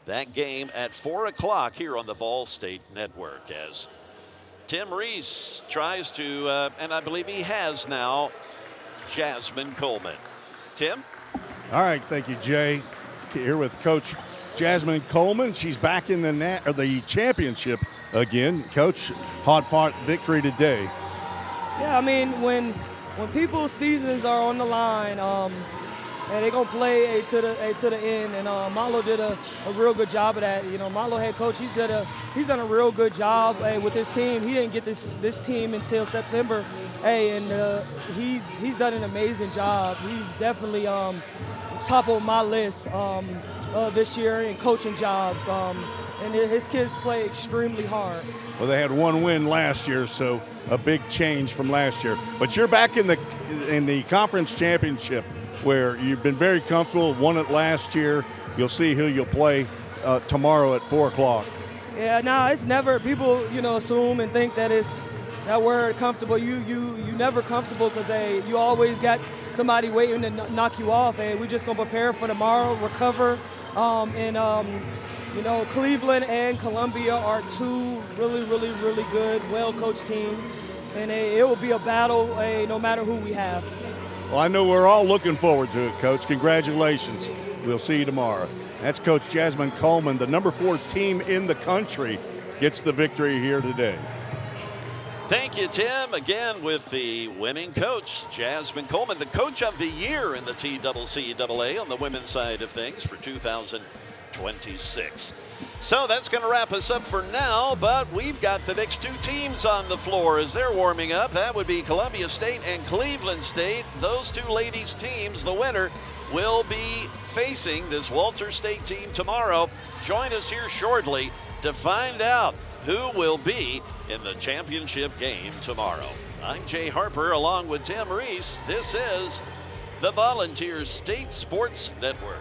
That game at 4 o'clock here on the VolState Network as Tim Reese tries to, and I believe he has now, Jasmine Coleman. Tim? All right, thank you, Jay. Here with Coach Jasmine Coleman. She's back in the championship again. Coach, hard-fought victory today. Yeah, I mean, when people's seasons are on the line, and they're going to play to the end. And Motlow did a real good job of that. You know, Motlow head coach, he's done a real good job with his team. He didn't get this team until September. And he's done an amazing job. He's definitely top of my list this year in coaching jobs. And his kids play extremely hard. Well, they had 1 win last year, so a big change from last year. But you're back in the conference championship, where you've been very comfortable, won it last year. You'll see who you'll play tomorrow at 4 o'clock. Yeah, no, it's never, people, assume and think that it's that word comfortable. You never comfortable because, you always got somebody waiting to knock you off. We're just going to prepare for tomorrow, recover. Cleveland and Columbia are 2 really, really, really good, well-coached teams. And it will be a battle no matter who we have. Well, I know we're all looking forward to it, Coach. Congratulations. We'll see you tomorrow. That's Coach Jasmine Coleman. The number 4 team in the country gets the victory here today. Thank you, Tim. Again, with the winning coach, Jasmine Coleman, the coach of the year in the TCCAA on the women's side of things for 2026. So that's going to wrap us up for now, but we've got the next 2 teams on the floor as they're warming up. That would be Columbia State and Cleveland State. Those 2 ladies' teams, the winner, will be facing this Walter State team tomorrow. Join us here shortly to find out who will be in the championship game tomorrow. I'm Jay Harper along with Tim Reese. This is the Volunteer State Sports Network.